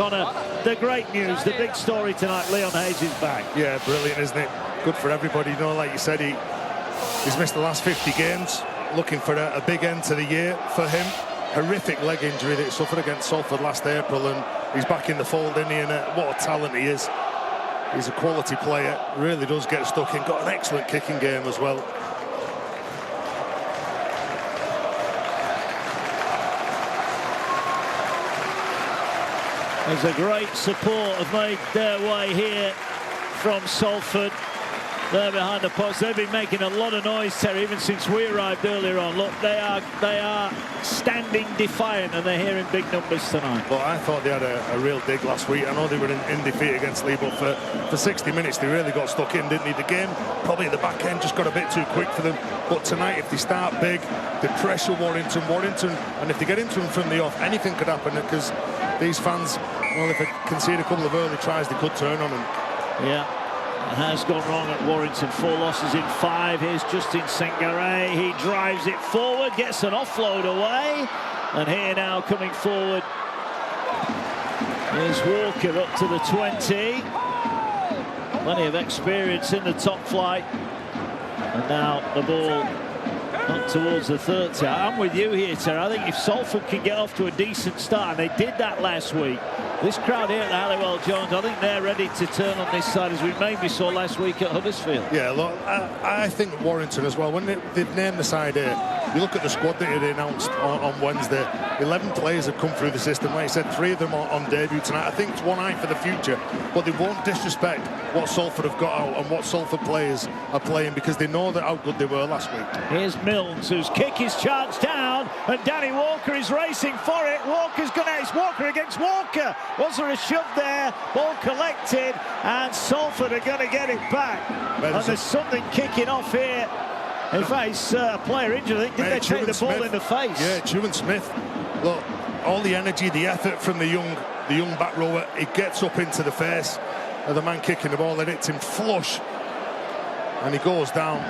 Connor, the great news, the big story tonight, Leon Hayes is back. Yeah, brilliant, isn't it? Good for everybody. You know, like you said, he's missed the last 50 games. Looking for a big end to the year for him. Horrific leg injury that he suffered against Salford last April, and he's back in the fold, isn't he? And what a talent he is. He's a quality player, really does get stuck in. Got an excellent kicking game as well. There's a great support have made their way here from Salford. They're behind the post. They've been making a lot of noise, Terry, even since we arrived earlier on. Look, they are standing defiant, and they're here in big numbers tonight. Well, I thought they had a real dig last week. I know they were in defeat against Lee, but for 60 minutes they really got stuck in, didn't they? The game probably at the back end just got a bit too quick for them. But tonight, if they start big, they pressure Warrington, and if they get into them from the off, anything could happen, because these fans, well, if they concede a couple of early tries, they could turn on them. Yeah. It has gone wrong at Warrington. 4 losses in 5. Here's Justin Sengaray. He drives it forward, gets an offload away. And here now coming forward is Walker up to the 20. Plenty of experience in the top flight. And now the ball up towards the 30. I'm with you here, Terry. I think if Salford can get off to a decent start, and they did that last week, this crowd here at the Halliwell Jones, I think they're ready to turn on this side, as we maybe saw last week at Huddersfield. Yeah, look, I think Warrington as well, when they've named the side here, you look at the squad that they announced on Wednesday, 11 players have come through the system. Like I said, 3 of them on debut tonight. I think it's one eye for the future, but they won't disrespect what Salford have got out and what Salford players are playing, because they know that how good they were last week. Here's Milnes, whose kick is charged down, and Danny Walker is racing for it. Walker's gone out. It's Walker against Walker. Was there a shove there? Ball collected, and Salford are going to get it back. And there's something kicking off here. In fact, it's a player injured. I think, did they take the ball in the face? Yeah, Chewin Smith. Look, all the energy, the effort from the young back rower. It gets up into the face of the man kicking the ball, and hits him flush, and he goes down.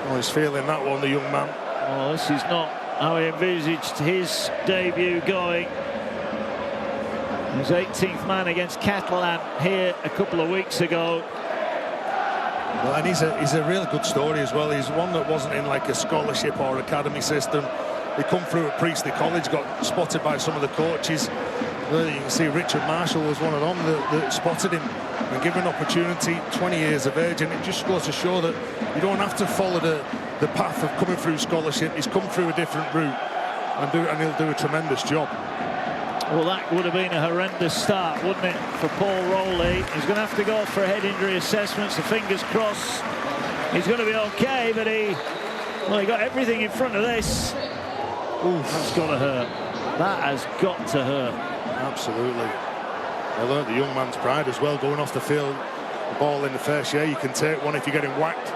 Oh, he's feeling that one, the young man. Oh, this is not how he envisaged his debut going. His 18th man against Catalan here a couple of weeks ago. Well, and he's a really good story as well. He's one that wasn't in like a scholarship or academy system. He come through at Priestley College, got spotted by some of the coaches. Well, you can see Richard Marshall was one of them that spotted him and given an opportunity, 20 years of age, and it just goes to show that you don't have to follow the path of coming through scholarship. He's come through a different route, and he'll do a tremendous job. Well, that would have been a horrendous start, wouldn't it, for Paul Rowley? He's going to have to go for a head injury assessment, so fingers crossed he's going to be okay, but he got everything in front of this. Ooh, that's got to hurt. That has got to hurt. Absolutely. I learned the young man's pride as well, going off the field, the ball in the face. Yeah, you can take one if you're getting whacked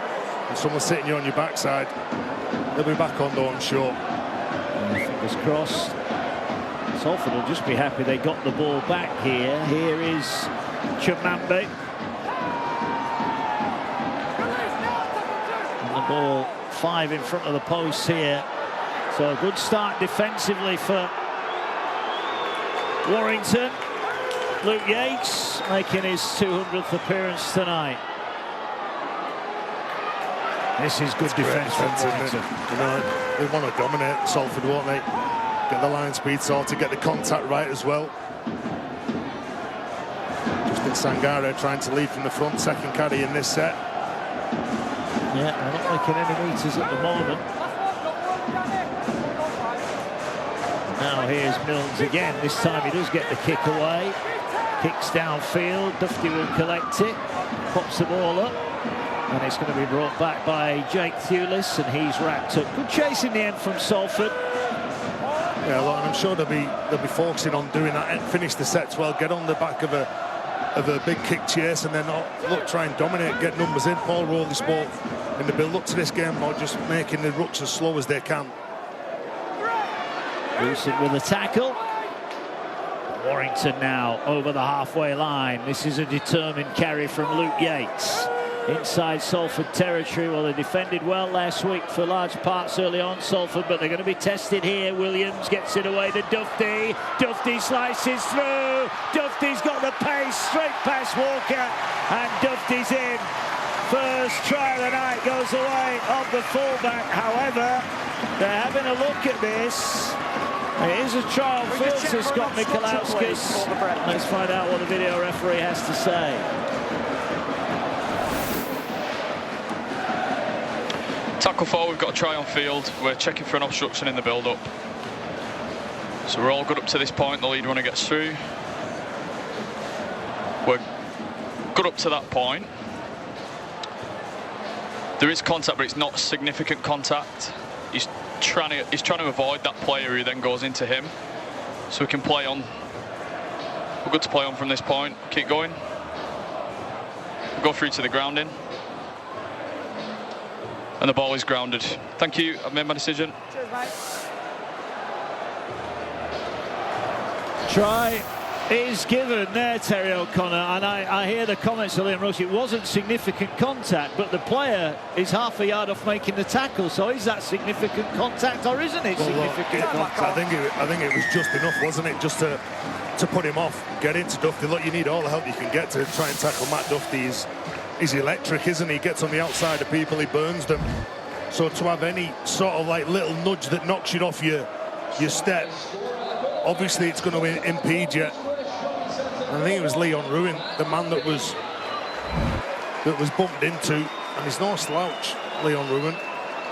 and someone's sitting you on your backside. They'll be back on though, I'm sure. Fingers crossed. Salford will just be happy they got the ball back here. Here is Chamambe. And the ball 5 in front of the post here. So a good start defensively for Warrington. Luke Yates making his 200th appearance tonight. This is good defence from Warrington. You know, they want to dominate Salford, won't they? Get the line speed sorted, get the contact right as well. Justin Sangare trying to lead from the front, second caddy in this set. Yeah, they're not making any meters at the moment. Now here's Milnes again. This time he does get the kick away. Kicks downfield. Dufty will collect it. Pops the ball up. And it's going to be brought back by Jake Thewlis, and he's wrapped up. Good chase in the end from Salford. Yeah, look, and I'm sure they'll be focusing on doing that and finish the sets well, get on the back of a big kick chase, and then look, try and dominate, get numbers in. Paul Rowley spoke in the build-up to this game about just making the rucks as slow as they can. Wilson with a tackle. Warrington now over the halfway line. This is a determined carry from Luke Yates. inside Salford territory. Well, they defended well last week for large parts early on, Salford, but they're going to be tested here. Williams gets it away to Duffy. Duffy slices through. Duffy's got the pace, straight past Walker, and Duffy's in. First try of the night goes away of the fullback. However, they're having a look at this. It is a try on field to Scott Mikolauskas. Let's find out what the video referee has to say. Tackle 4, we've got a try on field. We're checking for an obstruction in the build-up. So we're all good up to this point. The lead runner gets through. We're good up to that point. There is contact, but it's not significant contact. He's trying to avoid that player who then goes into him. So we can play on. We're good to play on from this point. Keep going. We'll go through to the grounding. And the ball is grounded. Thank you, I've made my decision. Cheers, mate. Try is given there, Terry O'Connor, and I hear the comments of Liam Rush. It wasn't significant contact, but the player is half a yard off making the tackle. So is that significant contact, or isn't it significant contact? I think it was just enough, wasn't it, just to put him off, get into Duffy. Look, you need all the help you can get to try and tackle Matt Duffy. He's electric, isn't he? He gets on the outside of people, he burns them. So to have any sort of like little nudge that knocks you off your step, obviously it's going to impede you. And I think it was Leon Ruin, the man that was bumped into, and he's no slouch, Leon Ruin.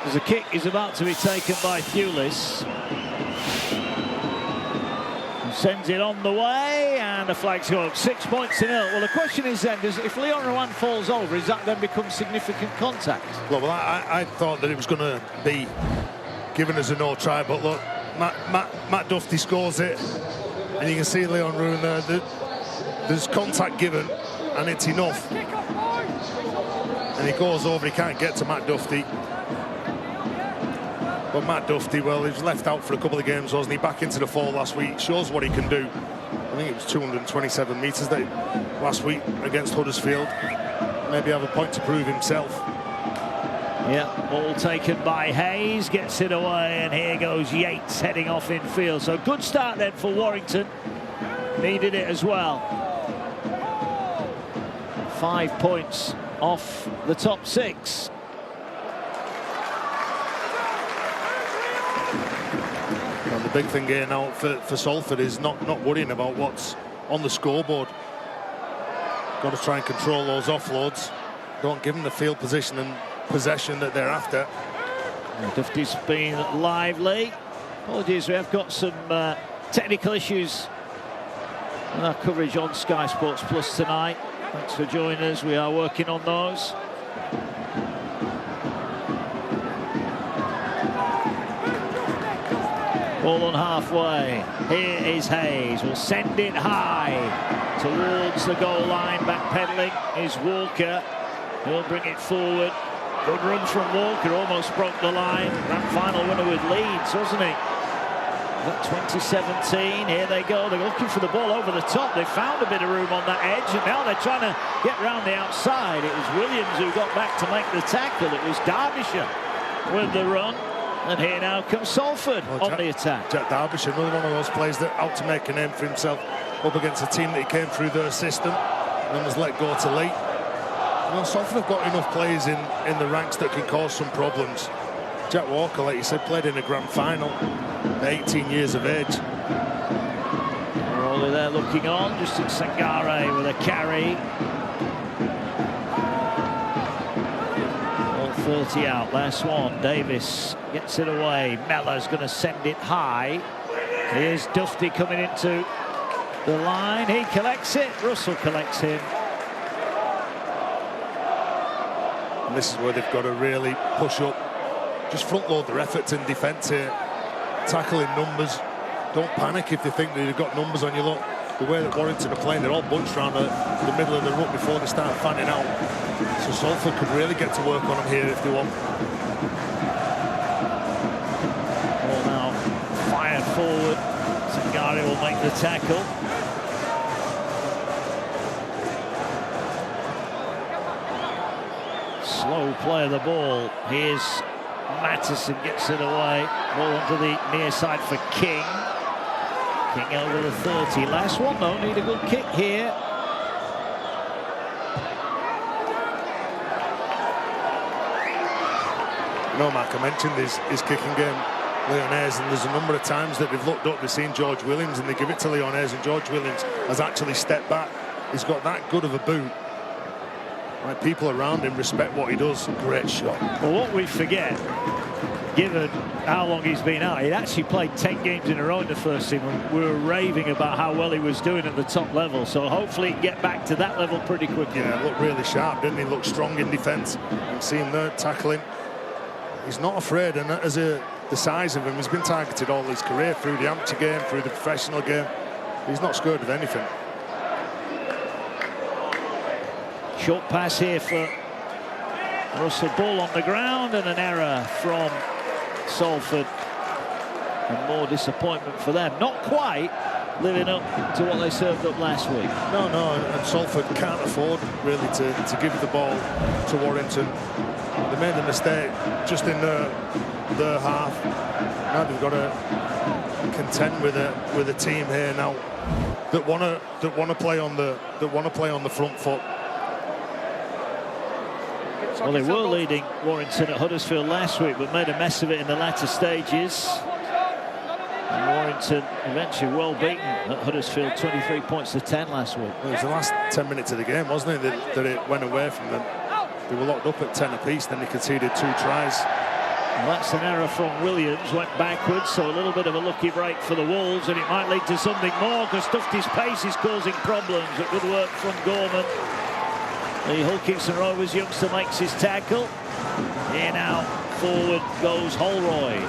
There's a kick is about to be taken by Thewlis. Sends it on the way, and the flag's go up. 6 points to 0. Well, the question is then, if Leon Ruan falls over, does that then become significant contact? Well, I thought that it was going to be given as a no try, but look, Matt Duffy scores it, and you can see Leon Ruan there. There's contact given, and it's enough. And he goes over, he can't get to Matt Duffy. But Matt Duffy, well, he was left out for a couple of games, wasn't he? Back into the fall last week, shows what he can do. I think it was 227 metres last week against Huddersfield. Maybe have a point to prove himself. Yeah, ball taken by Hayes, gets it away, and here goes Yates heading off in field. So good start then for Warrington. Needed it as well. 5 points off the top 6. Well, the big thing here now for Salford is not worrying about what's on the scoreboard. Got to try and control those offloads. Don't give them the field position and possession that they're after. Duffy's been lively. Apologies, we have got some technical issues with our coverage on Sky Sports Plus tonight. Thanks for joining us. We are working on those. Ball on halfway. Here is Hayes. Will send it high towards the goal line. Backpedaling is Walker. He'll bring it forward. Good run from Walker. Almost broke the line. That final winner with Leeds, wasn't he? That 2017. Here they go. They're looking for the ball over the top. They found a bit of room on that edge, and now they're trying to get round the outside. It was Williams who got back to make the tackle. It was Derbyshire with the run. And here now comes Salford on the attack. Jack Derbyshire, another one of those players that out to make a name for himself up against a team that he came through their system and was let go to late. You know, Salford have got enough players in the ranks that can cause some problems. Jack Walker, like you said, played in a grand final at 18 years of age. Rolly there looking on, Justin Sangare with a carry. 30 out, last one. Davis gets it away. Mellor's going to send it high. Here's Duffy coming into the line. He collects it. Russell collects him. And this is where they've got to really push up. Just front load their efforts in defence here. Tackling numbers. Don't panic if they think that they've got numbers on you. Look, the way that Warrington are playing, they're all bunched around the middle of the ruck before they start fanning out. So Salford could really get to work on them here if they want. Ball now fired forward. Sangare will make the tackle. Slow play of the ball. Here's Mattison, gets it away. Ball onto the near side for King. King over the 30. Last one though, need a good kick here. No, Mark, I mentioned his kicking game, Lyonnaise, and there's a number of times that they've looked up, they've seen George Williams, and they give it to Lyonnaise, and George Williams has actually stepped back. He's got that good of a boot. Like, people around him respect what he does. Great shot. Well, what we forget, given how long he's been out, he'd actually played 10 games in a row in the first team, and we were raving about how well he was doing at the top level. So hopefully he can get back to that level pretty quickly. Yeah, looked really sharp, didn't he? Looked strong in defence. And see him there tackling. He's not afraid, and as the size of him, he's been targeted all his career through the amateur game, through the professional game. He's not scared of anything. Short pass here for Russell. Ball on the ground and an error from Salford. And more disappointment for them. Not quite living up to what they served up last week. No, and Salford can't afford really to give the ball to Warrington. They made a mistake just in their half. Now they've got to contend with a team here now that want to play on the front foot. Well, they were leading Warrington at Huddersfield last week, but made a mess of it in the latter stages. And Warrington eventually well beaten at Huddersfield, 23 points to 10 last week. It was the last 10 minutes of the game, wasn't it, that it went away from them. They were locked up at 10 apiece, then they conceded 2 tries. Well, that's an error from Williams, went backwards, so a little bit of a lucky break for the Wolves, and it might lead to something more, because Tufty's pace is causing problems. It would work from Gorman. The Hull Kingston Rovers youngster makes his tackle. Here now, forward goes Holroyd.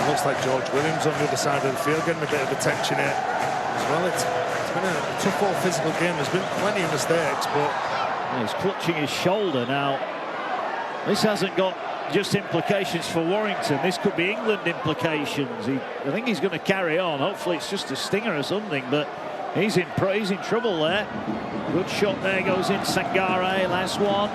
Looks like George Williams on the other side of the field, getting a bit of attention here as well. It's been a tough all physical game. There's been plenty of mistakes, but he's clutching his shoulder now. This hasn't got just implications for Warrington. This could be England implications. I think he's going to carry on. Hopefully it's just a stinger or something, but he's in trouble there. Good shot there, goes in Sangare, last one.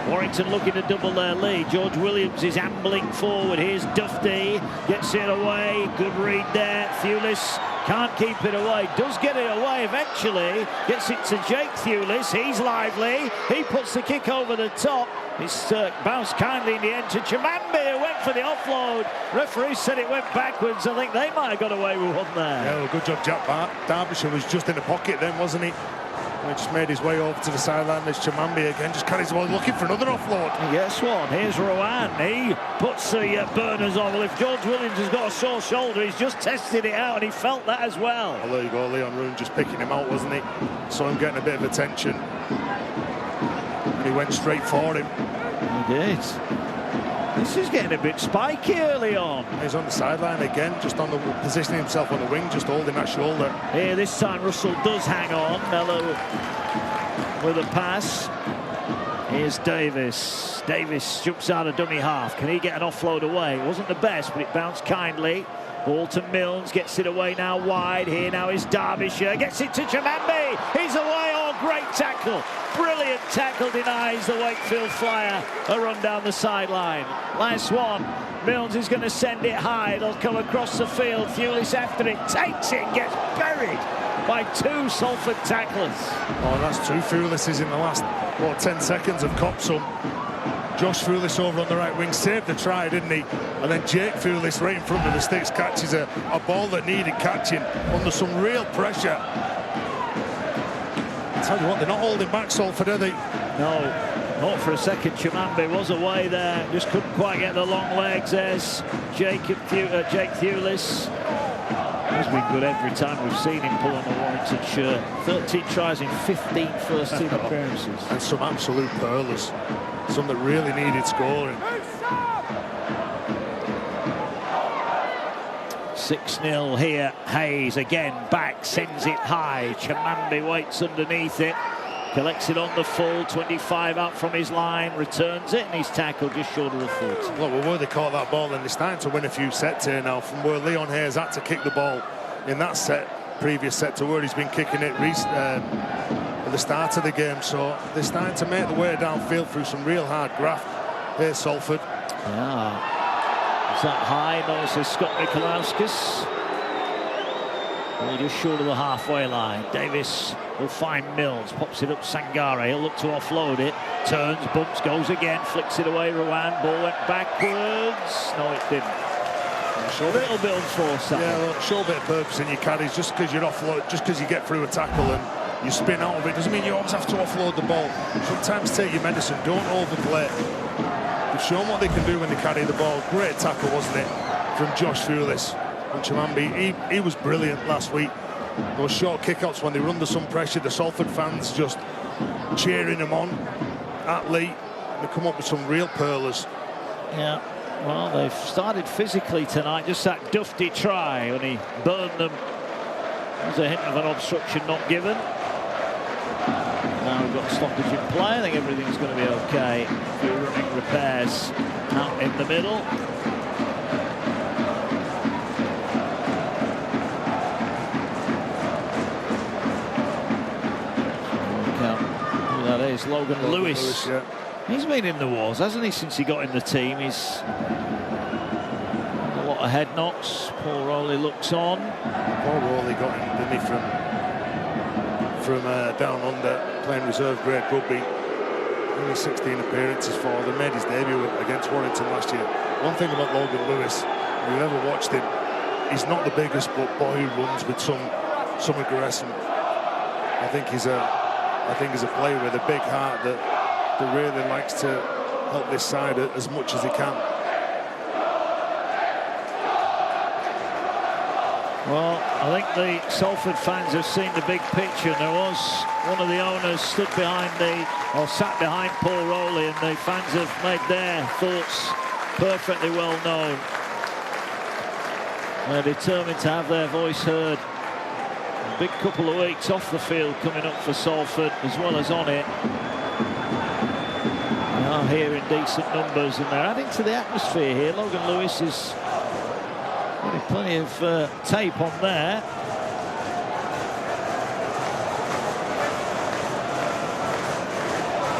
Warrington looking to double their lead. George Williams is ambling forward. Here's Dufty, gets it away. Good read there. Thewlis can't keep it away. Does get it away eventually. Gets it to Jake Thewlis. He's lively. He puts the kick over the top. It's bounced kindly in the end to Chimambi, who went for the offload. Referee said it went backwards. I think they might have got away with one there. Yeah, well, good job. Jack Derbyshire was just in the pocket then, wasn't he? He just made his way over to the sideline. There's Chimambi again, just carries the ball, looking for another offload. He gets one. Here's Rowan. He puts the burners on. Well, if George Williams has got a sore shoulder, he's just tested it out, and he felt that as well. Well, there you go, Leon Roon just picking him out, wasn't he? Saw him getting a bit of attention, and he went straight for him. He did. This is getting a bit spiky early on. He's on the sideline again, just on the positioning himself on the wing, just holding that shoulder. Here, this time Russell does hang on. Mello with a pass. Here's Davis. Davis jumps out of dummy half. Can he get an offload away? It wasn't the best, but it bounced kindly. Ball to Milnes, gets it away now wide. Here now is Derbyshire, gets it to Chimambi. He's away. Oh, great tackle. Brilliant tackle, denies the Wakefield Flyer a run down the sideline. Last one. Milnes is going to send it high. It'll come across the field. Thewlis after it, takes it, gets buried by 2 Salford tacklers. Oh, that's 2 Thewlises in the last, 10 seconds of Copsum. Josh Thewlis over on the right wing saved the try, didn't he? And then Jake Thewlis right in front of the sticks catches a ball that needed catching under some real pressure. I tell you what, they're not holding back, Salford, are they? No, not for a second. Chimambi was away there, just couldn't quite get the long legs. There's Jake Thewlis. He's been good every time we've seen him pull on the Warrington shirt. 13 tries in 15 first-team appearances. And some absolute pearlers. Some that really needed scoring. 6-0 here. Hayes again back, sends it high. Chimambi waits underneath it. Collects it on the full, 25 out from his line, returns it, and he's tackled just short of the 40. Well, where they caught that ball, and they're starting to win a few sets here now. From where Leon Hayes had to kick the ball in that set, previous set to where he's been kicking it at the start of the game. So they're starting to make the way downfield through some real hard graft here, Salford. Yeah. Is that high? No, it says Scott Mikulauskis. Well, just short of the halfway line. Davis will find Mills, pops it up Sangare. He'll look to offload it. Turns, bumps, goes again, flicks it away. Rowan, ball went backwards. No, it didn't. A little bit unforced. Yeah, look, show a bit of purpose in your carries. Just because you're offload, just because you get through a tackle and you spin out of it, doesn't mean you always have to offload the ball. Sometimes take your medicine. Don't overplay. They've shown what they can do when they carry the ball. Great tackle, wasn't it, from Josh Fulis and Chimambi. He was brilliant last week. Those short kickouts when they were under some pressure, the Salford fans just cheering them on at Lee. They come up with some real pearlers. Yeah, well, they've started physically tonight. Just that dufty try when he burned them. There's a hint of an obstruction not given. Now we've got stoppage in play. I think everything's going to be okay. A few running repairs out in the middle. Who that is? Logan Lewis. Yeah. He's been in the wars, hasn't he, since he got in the team? He's a lot of head knocks. Paul Rowley looks on. Paul Rowley got him, didn't he, from down under, playing reserve grade rugby. Only 16 appearances for them. Made his debut against Warrington last year. One thing about Logan Lewis, if you've ever watched him, he's not the biggest, but boy, he runs with some aggression. I think he's a player with a big heart that really likes to help this side as much as he can. Well, I think the Salford fans have seen the big picture. There was one of the owners sat behind Paul Rowley, and the fans have made their thoughts perfectly well known. They're determined to have their voice heard. A big couple of weeks off the field coming up for Salford, as well as on it. They are here in decent numbers, and they're adding to the atmosphere here. Logan Lewis is getting plenty of tape on there.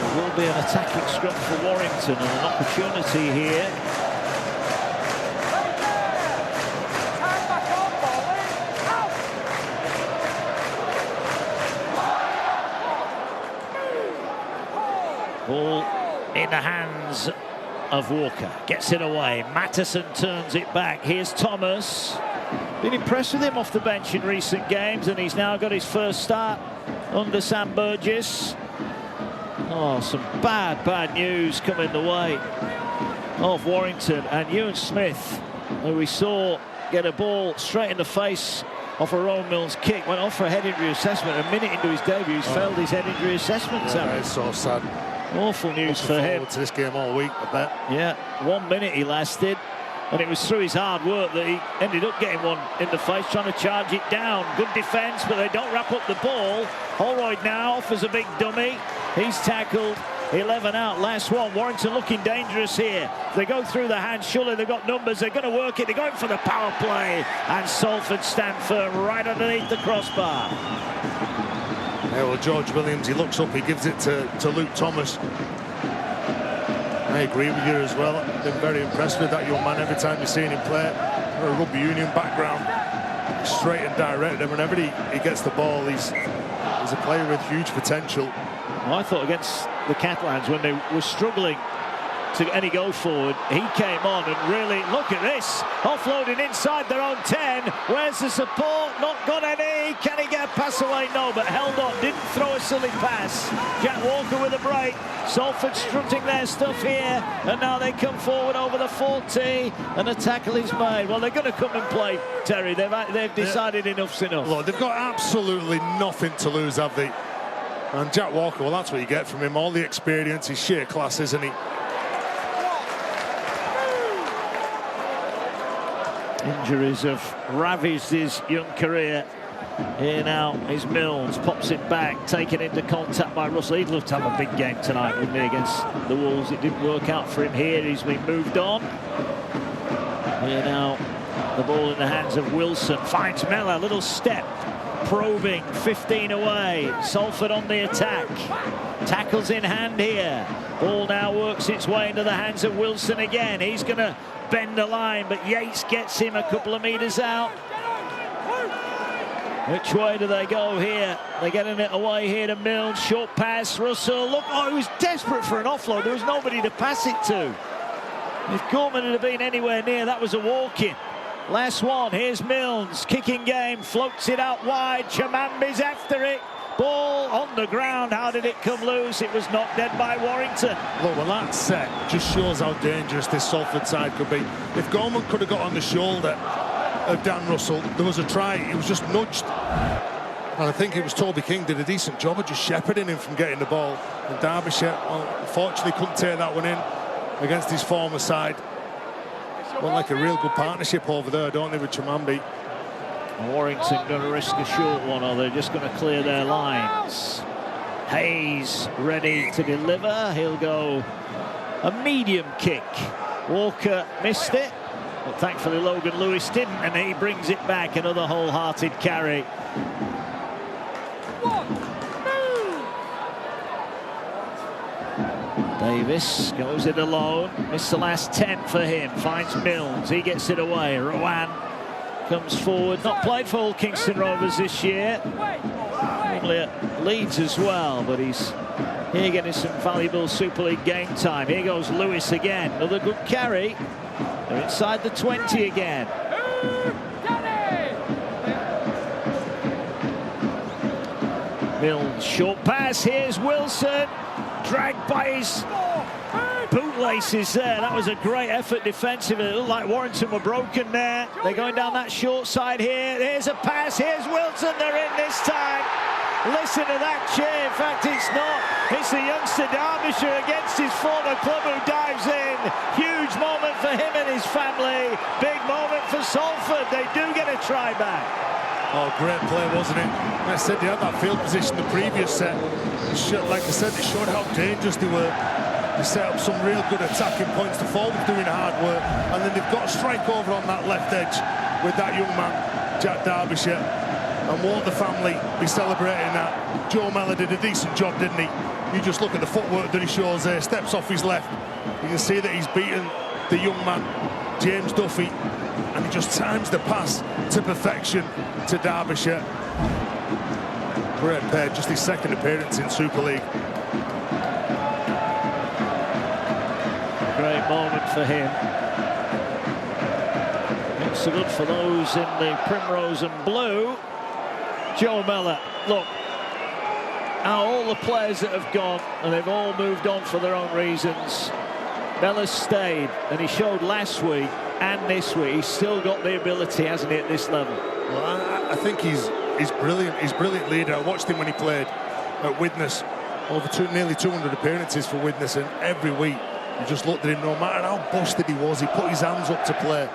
There will be an attacking scrum for Warrington and an opportunity here. Ball in the hands of Walker. Gets it away. Matteson turns it back. Here's Thomas. Been impressed with him off the bench in recent games, and he's now got his first start under Sam Burgess. Oh, some bad news coming the way of Warrington. And Ewan Smith, who we saw get a ball straight in the face off a Rowan Mills kick, went off for a head injury assessment. A minute into his debut, he's failed his head injury assessment. Yeah, it's so sad. Awful news for him. To this game all week, I bet. Yeah, 1 minute he lasted, and it was through his hard work that he ended up getting one in the face, trying to charge it down. Good defence, but they don't wrap up the ball. Holroyd now offers a big dummy. He's tackled. 11 out, last one. Warrington looking dangerous here. They go through the hands, surely they've got numbers. They're going to work it. They're going for the power play, and Salford stand firm right underneath the crossbar. Yeah, well, George Williams, he looks up, he gives it to Luke Thomas. I agree with you as well. I've been very impressed with that young man every time you've seen him play. A rugby union background, straight and direct, and whenever he gets the ball, he's a player with huge potential. Well, I thought against the Catalans, when they were struggling to any go forward, he came on and really, look at this, offloading inside their own 10. Where's the support? Not got any. Can he get a pass away? No, but held on, didn't throw a silly pass. Jack Walker with a break. Salford strutting their stuff here, and now they come forward over the 40, and a tackle is made. Well, they're going to come and play, Terry. They've decided enough's enough. Look, they've got absolutely nothing to lose, have they? And Jack Walker, well, that's what you get from him. All the experience, his sheer class, isn't he? Injuries have ravaged his young career. Here now is Mills, pops it back, taken into contact by Russell. He'd love to have a big game tonight, wouldn't he, against the Wolves? It didn't work out for him here. He's been moved on. Here now, the ball in the hands of Wilson. Finds Mellor, little step probing, 15 away. Salford on the attack. Tackles in hand here. Ball now works its way into the hands of Wilson again. He's going to bend the line, but Yates gets him a couple of metres out. Which way do they go here? They're getting it away here to Mills. Short pass, Russell. Look, oh, he was desperate for an offload. There was nobody to pass it to. If Gorman had been anywhere near, that was a walk-in. Last one, here's Mills. Kicking game, floats it out wide. Chamambi's after it. Ball on the ground. How did it come loose? It was knocked dead by Warrington. Look, well, that set just shows how dangerous this Salford side could be. If Gorman could have got on the shoulder of Dan Russell, there was a try, he was just nudged, and I think it was Toby King did a decent job of just shepherding him from getting the ball, and Derbyshire, well, unfortunately couldn't take that one in against his former side. Well, like a real good partnership over there, don't they, with Chamambi? Warrington going to risk a short one, or they're just going to clear their lines. Hayes ready to deliver. He'll go a medium kick. Walker missed it, but thankfully Logan Lewis didn't, and he brings it back. Another wholehearted carry. Davis goes it alone. Missed the last 10 for him. Finds Mills. He gets it away. Rowan comes forward. Not played for Hull Kingston Rovers this year. Probably at Leeds as well, but he's here getting some valuable Super League game time. Here goes Lewis again. Another good carry. They're inside the 20 again. Mills, short pass. Here's Wilson. Dragged by his bootlaces there. That was a great effort defensively. It looked like Warrington were broken there. They're going down that short side here. Here's a pass. Here's Wilson. They're in this time. Listen to that cheer. In fact, it's not. It's the youngster Derbyshire against his former club who dives in. Huge moment for him and his family. Big moment for Salford. They do get a try back. Oh, great play, wasn't it? Like I said, they had that field position the previous set. Like I said, they showed how dangerous they were. They set up some real good attacking points. The forward doing hard work, and then they've got a strike over on that left edge with that young man, Jack Derbyshire. And won't the family be celebrating that? Joe Mellor did a decent job, didn't he? You just look at the footwork that he shows there. Steps off his left. You can see that he's beaten the young man, James Duffy, and he just times the pass to perfection to Derbyshire. Great pair, just his second appearance in Super League. Great moment for him. It's so good for those in the primrose and blue. Joe Mellor, look, now all the players that have gone, and they've all moved on for their own reasons. Mellor stayed, and he showed last week and this week. He's still got the ability, hasn't he, at this level? Well, I think he's brilliant. He's a brilliant leader. I watched him when he played at Widnes. Nearly 200 appearances for Widnes, and every week you just looked at him, no matter how busted he was, he put his hands up to play.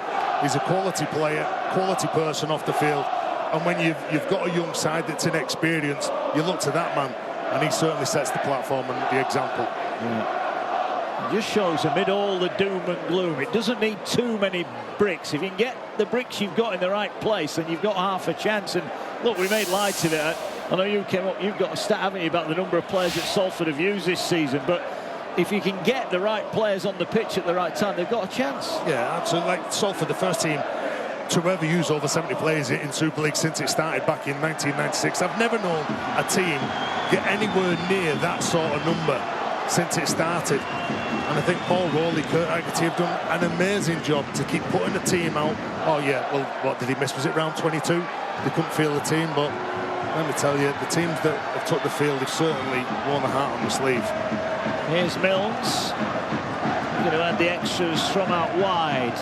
He's a quality player, quality person off the field. And when you've got a young side that's inexperienced, you look to that man, and he certainly sets the platform and the example. Yeah. It just shows amid all the doom and gloom, it doesn't need too many bricks. If you can get the bricks you've got in the right place, then you've got half a chance. And look, we made light of it. I know you came up, you've got a stat, haven't you, about the number of players that Salford have used this season, but if you can get the right players on the pitch at the right time, they've got a chance. Yeah, absolutely. Like Salford, the first team to ever use over 70 players in Super League since it started back in 1996. I've never known a team get anywhere near that sort of number since it started. And I think Paul Rowley, Kurt Haggerty have done an amazing job to keep putting the team out. Oh yeah, well, what did he miss? Was it round 22? They couldn't feel the team, but let me tell you, the teams that have took the field have certainly worn the heart on the sleeve. Here's Mills. He's going to add the extras from out wide.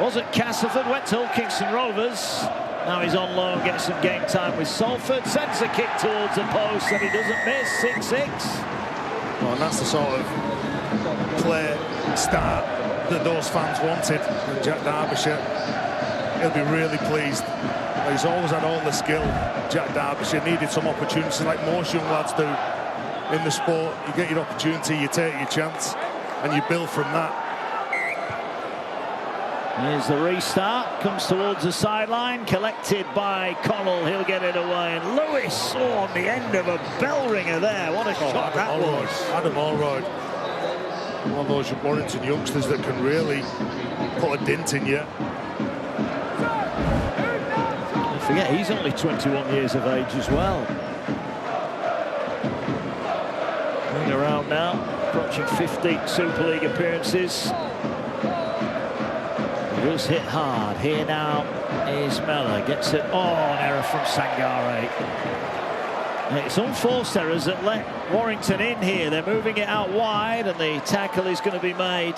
Was at Castleford, went to Hull Kingston Rovers. Now he's on loan, gets some game time with Salford. Sends a kick towards the post, and he doesn't miss. 6-6. Well, and that's the sort of play start that those fans wanted. And Jack Derbyshire, he'll be really pleased. He's always had all the skill. Jack Derbyshire needed some opportunities, like most young lads do in the sport. You get your opportunity, you take your chance, and you build from that. Here's the restart, comes towards the sideline, collected by Connell, he'll get it away, and Lewis on the end of a bell ringer there. What a shot that was. Adam Allroyd, one of those Warrington youngsters that can really put a dent in you. Don't forget, he's only 21 years of age as well. Going around now, approaching 50 Super League appearances. He was hit hard. Here now is Mellor. Gets it. Oh, an error from Sangare. It's unforced errors that let Warrington in here. They're moving it out wide, and the tackle is going to be made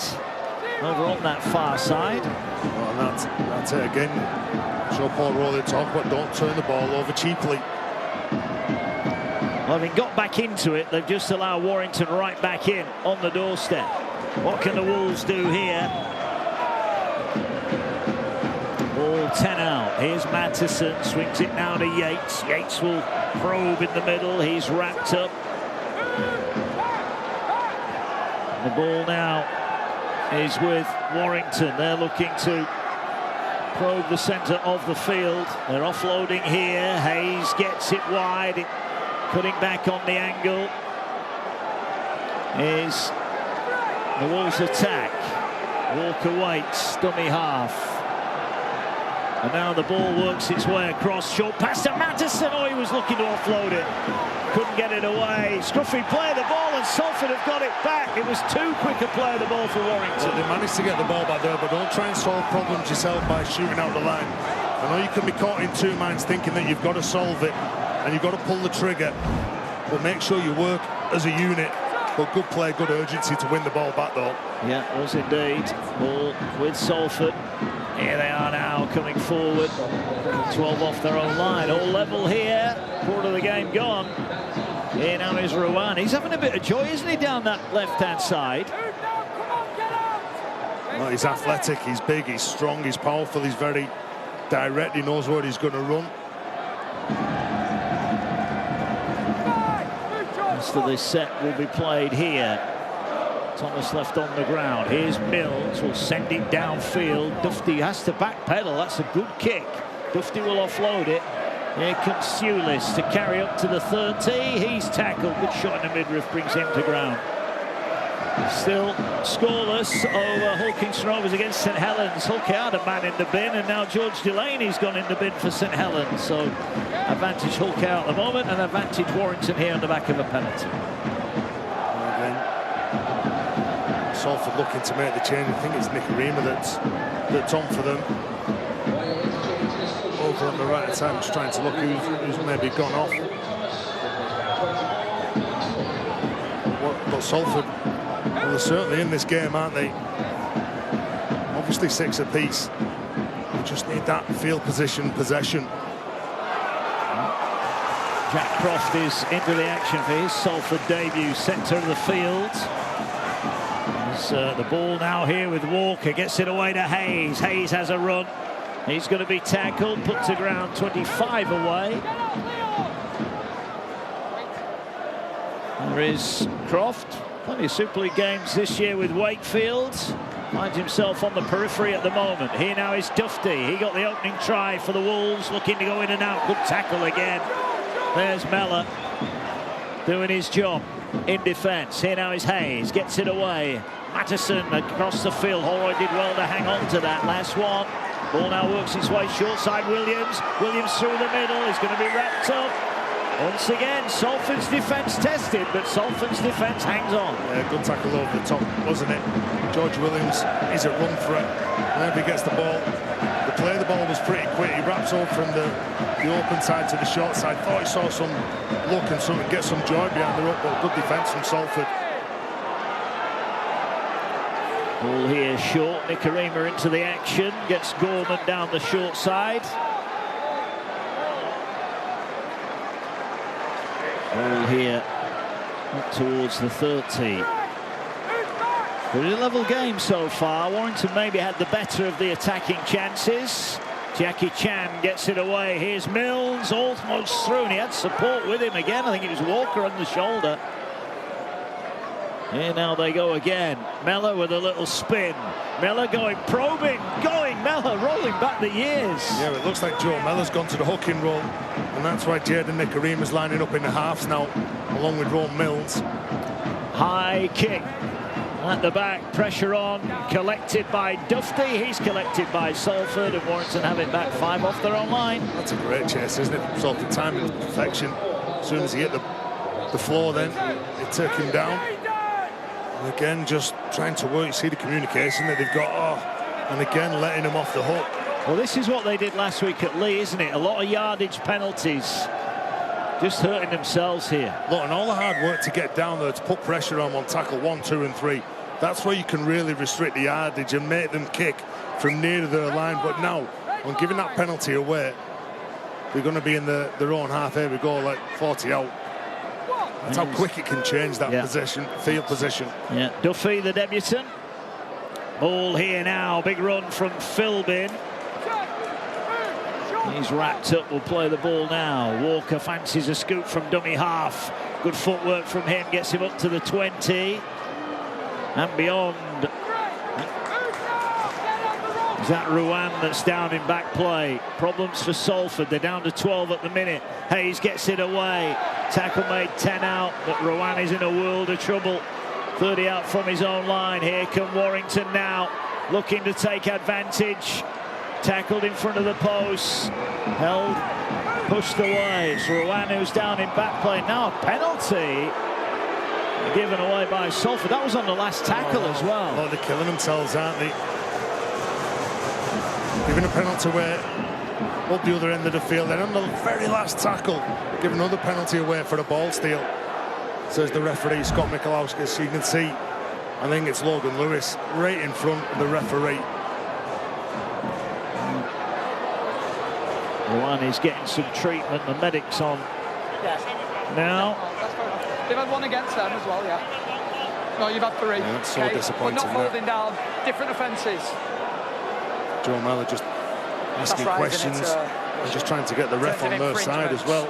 over on that far side. Well, that's it again. Show Paul Rowley talk, but don't turn the ball over cheaply. Well, having got back into it, they've just allowed Warrington right back in on the doorstep. What can the Wolves do here? Ball 10 out. Here's Mattison, swings it now to Yates. Yates will probe in the middle. He's wrapped up. The ball now is with Warrington. They're looking to probe the centre of the field. They're offloading here. Hayes gets it wide. Cutting back on the angle is the Wolves attack. Walker waits, dummy half. And now the ball works its way across. Short pass to Mattison. Oh, he was looking to offload it. Couldn't get it away. Scruffy play the ball, and Salford have got it back. It was too quick a play of the ball for Warrington. Well, they managed to get the ball back there, but don't try and solve problems yourself by shooting out the line. I know you can be caught in two minds thinking that you've got to solve it and you've got to pull the trigger, but make sure you work as a unit. But good play, good urgency to win the ball back, though. Yeah, it was indeed. Ball with Salford. Here they are now, coming forward. 12 off their own line. All level here. Quarter of the game gone. Here now is Rowan. He's having a bit of joy, isn't he, down that left-hand side? Well, he's athletic, he's big, he's strong, he's powerful, he's very direct. He knows where he's going to run. Most of this set will be played here. Thomas left on the ground. Here's Mills, will send it downfield. Dufty has to backpedal. That's a good kick. Dufty will offload it. Here comes Sulis to carry up to the 30. He's tackled. Good shot in the midriff, brings him to ground. Still scoreless over Hulkington Rovers against St Helens. Hulk had a man in the bin, and now George Delaney's gone in the bin for St Helens. So advantage Hulk out at the moment, and advantage Warrington here on the back of a penalty. Salford looking to make the change. I think it's Nick Arima that's on for them. Over on the right time, just trying to look who's maybe gone off. But Salford, well, they're certainly in this game, aren't they? Obviously 6 apiece. We just need that field position, possession. Jack Croft is into the action for his Salford debut, centre of the field. The ball now here with Walker, gets it away to Hayes. Hayes has a run. He's going to be tackled, put to ground, 25 away. There is Croft. Plenty of Super League games this year with Wakefield. Finds himself on the periphery at the moment. Here now is Dufty. He got the opening try for the Wolves, looking to go in and out. Good tackle again. There's Mellor doing his job in defence. Here now is Hayes, gets it away. Mattison across the field. Holroyd did well to hang on to that last one. Ball now works its way short side. Williams through the middle. He's going to be wrapped up. Once again, Salford's defence tested, but Salford's defence hangs on. Yeah, good tackle over the top, wasn't it? George Williams is a run for it. Whenever he gets the ball, the play of the ball was pretty quick. He wraps over from the open side to the short side. Thought he saw some look and something, get some joy behind the ruck, but good defence from Salford. Ball here short. Nicarima into the action. Gets Gorman down the short side. Ball here up towards the 30. Pretty level game so far. Warrington maybe had the better of the attacking chances. Jackie Chan gets it away. Here's Mills, almost through, and he had support with him again. I think it was Walker on the shoulder. Here now they go again. Mellor with a little spin. Mellor going, probing, going. Mellor rolling back the years. Yeah, it looks like Joe Mellor's gone to the hooking roll, and that's why Jaden Nicarima's lining up in the halves now, along with Rome Mills. High kick at the back, pressure on, collected by Dufty. He's collected by Salford, and Warrington have it back 5 off their own line. That's a great chase, isn't it? Salford timing perfection. As soon as he hit the floor, then it took him down. And again, just trying to work. You see the communication that they've got. Oh, and again, letting him off the hook. Well, this is what they did last week at Lee, isn't it? A lot of yardage penalties. Just hurting themselves here. Look, and all the hard work to get down there to put pressure on tackle 1, 2, and 3. That's where you can really restrict the yardage and make them kick from near their line. But now, on giving that penalty away, they're going to be in their own half. Here we go, like 40 out. That's how quick it can change that position, field position. Yeah, Duffy, the debutant. Ball here now, big run from Philbin. He's wrapped up, will play the ball now. Walker fancies a scoop from dummy half. Good footwork from him, gets him up to the 20 and beyond. Is that Ruan that's down in back play? Problems for Salford, they're down to 12 at the minute. Hayes gets it away. Tackle made 10 out, but Ruan is in a world of trouble. 30 out from his own line. Here come Warrington now, looking to take advantage. Tackled in front of the post, held, pushed away. It's Ruan who's down in back play. Now a penalty given away by Salford. That was on the last tackle as well. Oh, they're killing themselves, aren't they? Giving a penalty away up the other end of the field. Then on the very last tackle, giving another penalty away for a ball steal. Says the referee, Scott Michalowskis. You can see, I think it's Logan Lewis right in front of the referee. Ruan is getting some treatment. The medics on now. They've had one against them as well, yeah. No, you've had 3. Yeah, that's so disappointing. But not holding down. Different offences. Joe Mellor just asking questions and just trying to get the ref on their side as well.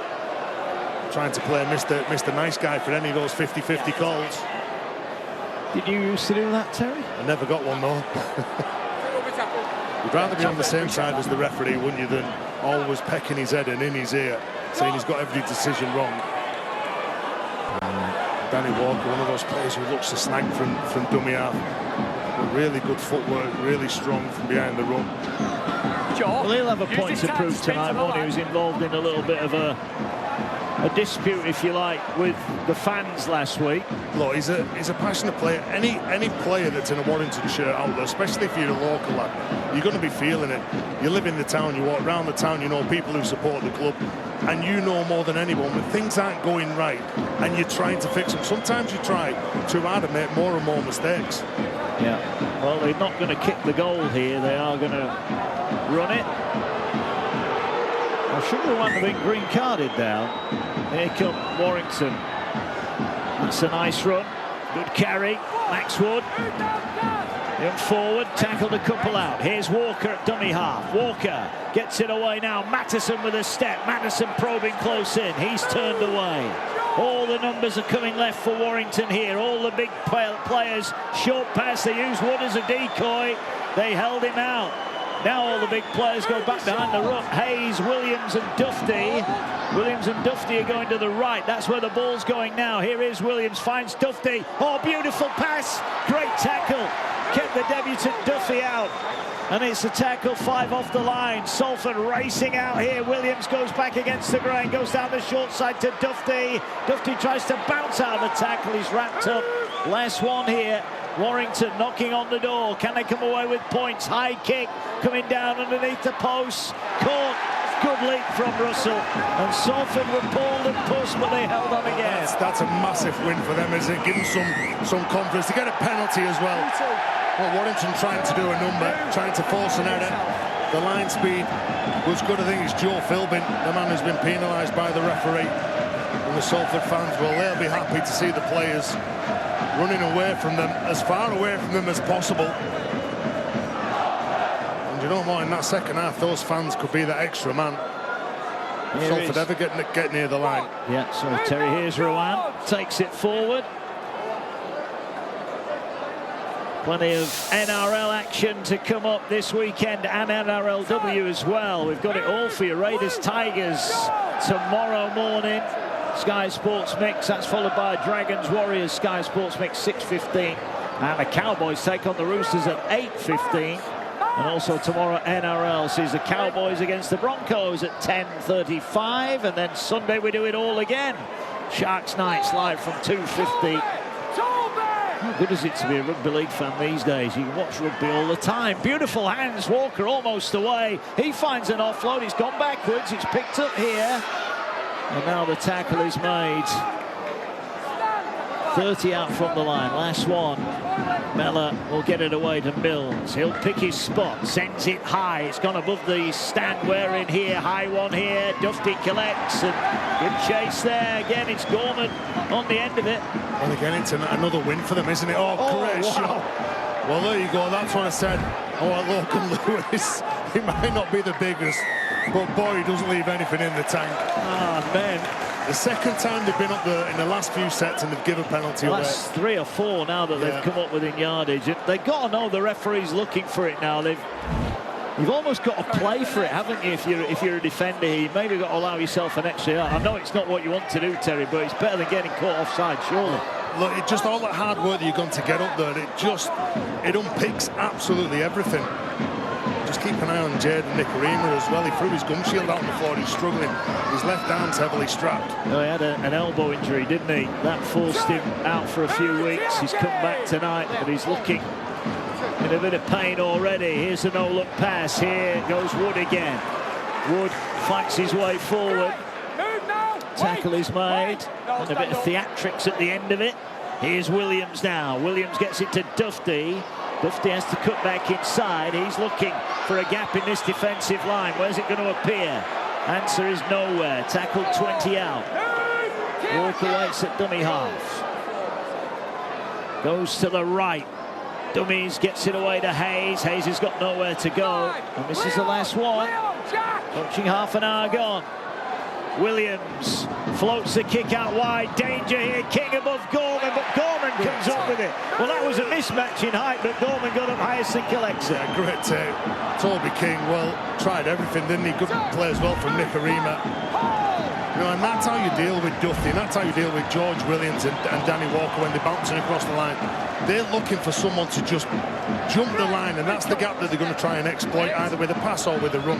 Trying to play Mr. Nice Guy for any of those 50-50 calls. Did you used to do that, Terry? I never got one though. You'd rather be on the same side as the referee, wouldn't you, than always pecking his head and in his ear, saying he's got every decision wrong. Danny Walker, one of those players who looks to snag from dummy half. Really good footwork, really strong from behind the run. Well, he'll have a point to prove tonight. One who's involved in a little bit of a dispute, if you like, with the fans last week. Look, he's a passionate player. Any player that's in a Warrington shirt out there, especially if you're a local lad, you're going to be feeling it. You live in the town, you walk around the town, you know people who support the club, and you know more than anyone when things aren't going right and you're trying to fix them. Sometimes you try too hard and make more and more mistakes. Yeah, well, they're not going to kick the goal here. They are going to run it. I shouldn't have wanted to be green carded down. Here come Warrington. That's a nice run. Good carry. Max Wood. Young forward, tackled a couple out. Here's Walker at dummy half. Walker gets it away now. Matteson with a step. Matteson probing close in. He's turned away. All the numbers are coming left for Warrington here. All the big players. Short pass. They used Wood as a decoy. They held him out. Now all the big players go back behind the ruck. Hayes, Williams and Dufty. Williams and Dufty are going to the right. That's where the ball's going now. Here is Williams, finds Dufty. Oh, beautiful pass. Great tackle. Kept the debutant Duffy out. And it's a tackle, 5 off the line. Salford racing out here. Williams goes back against the grain, goes down the short side to Dufty. Dufty tries to bounce out of the tackle. He's wrapped up. Last one here. Warrington knocking on the door. Can they come away with points? High kick coming down underneath the post. Caught. Good leap from Russell. And Salford were pulled and pushed, but they held on again. That's a massive win for them, isn't it? Give them some confidence. To get a penalty as well. Well, Warrington trying to do a number, trying to force an error. The line speed was good. I think it's Joe Philbin, the man who's been penalised by the referee. And the Salford fans, well, they'll be happy to see the players running away from them, as far away from them as possible. And you know what, in that second half, those fans could be that extra man. If Salford ever get near the line. Yeah, so Terry, here's Ruan, takes it forward. Plenty of NRL action to come up this weekend and NRLW as well. We've got it all for you. Raiders Tigers tomorrow morning. Sky Sports Mix, that's followed by Dragons Warriors. Sky Sports Mix 6:15. And the Cowboys take on the Roosters at 8:15. And also tomorrow NRL sees the Cowboys against the Broncos at 10:35. And then Sunday we do it all again. Sharks Nights live from 2:50. How good is it to be a rugby league fan these days? You can watch rugby all the time. Beautiful hands. Walker almost away. He finds an offload. It's gone backwards. It's picked up here. And now the tackle is made. 30 out from the line. Last one. Mellor will get it away to Mills. He'll pick his spot. Sends it high. It's gone above the stand we're in here. High one here. Dufty collects. And good chase there. Again, it's Gorman on the end of it. Well, again, it's another win for them, isn't it? Oh, great shot. Well, there you go. That's what I said. Oh, Logan Lewis. He might not be the biggest, but boy, he doesn't leave anything in the tank. Ah, man. The second time they've been up there in the last few sets and they've given a penalty away. Last 3 or 4 now that they've come up within yardage. They've got to know the referee's looking for it now. You've almost got to play for it, haven't you? If you're a defender here, you've maybe got to allow yourself an extra yard. I know it's not what you want to do, Terry, but it's better than getting caught offside, surely. Look, it just all that hard work that you've gone to get up there, it unpicks absolutely everything. Just keep an eye on Jaden Nicarima as well. He threw his gum shield out on the floor. He's struggling. His left arm's heavily strapped. No, he had an elbow injury, didn't he? That forced him out for a few weeks. He's come back tonight, but he's looking in a bit of pain already. Here's a no-look pass. Here goes Wood again. Wood fights his way forward. Tackle is made. And a bit of theatrics at the end of it. Here's Williams now. Williams gets it to Dufty. Dufty has to cut back inside. He's looking for a gap in this defensive line. Where's it going to appear? Answer is nowhere. Tackled 20 out. Walker waits at dummy half. Goes to the right. Dummies gets it away to Hayes. Hayes has got nowhere to go. And this is the last one. Approaching half an hour gone. Williams floats the kick out wide. Danger here. King above Gorman, but Gorman comes up with it. Well, that was a mismatch in height, but Gorman got up highest and collects it. Yeah, great take. Toby King, well, tried everything, didn't he? Good play as well from Nicarima. You know, and that's how you deal with Duffy, and that's how you deal with George Williams and Danny Walker when they're bouncing across the line. They're looking for someone to just jump the line, and that's the gap that they're going to try and exploit, either with a pass or with a run.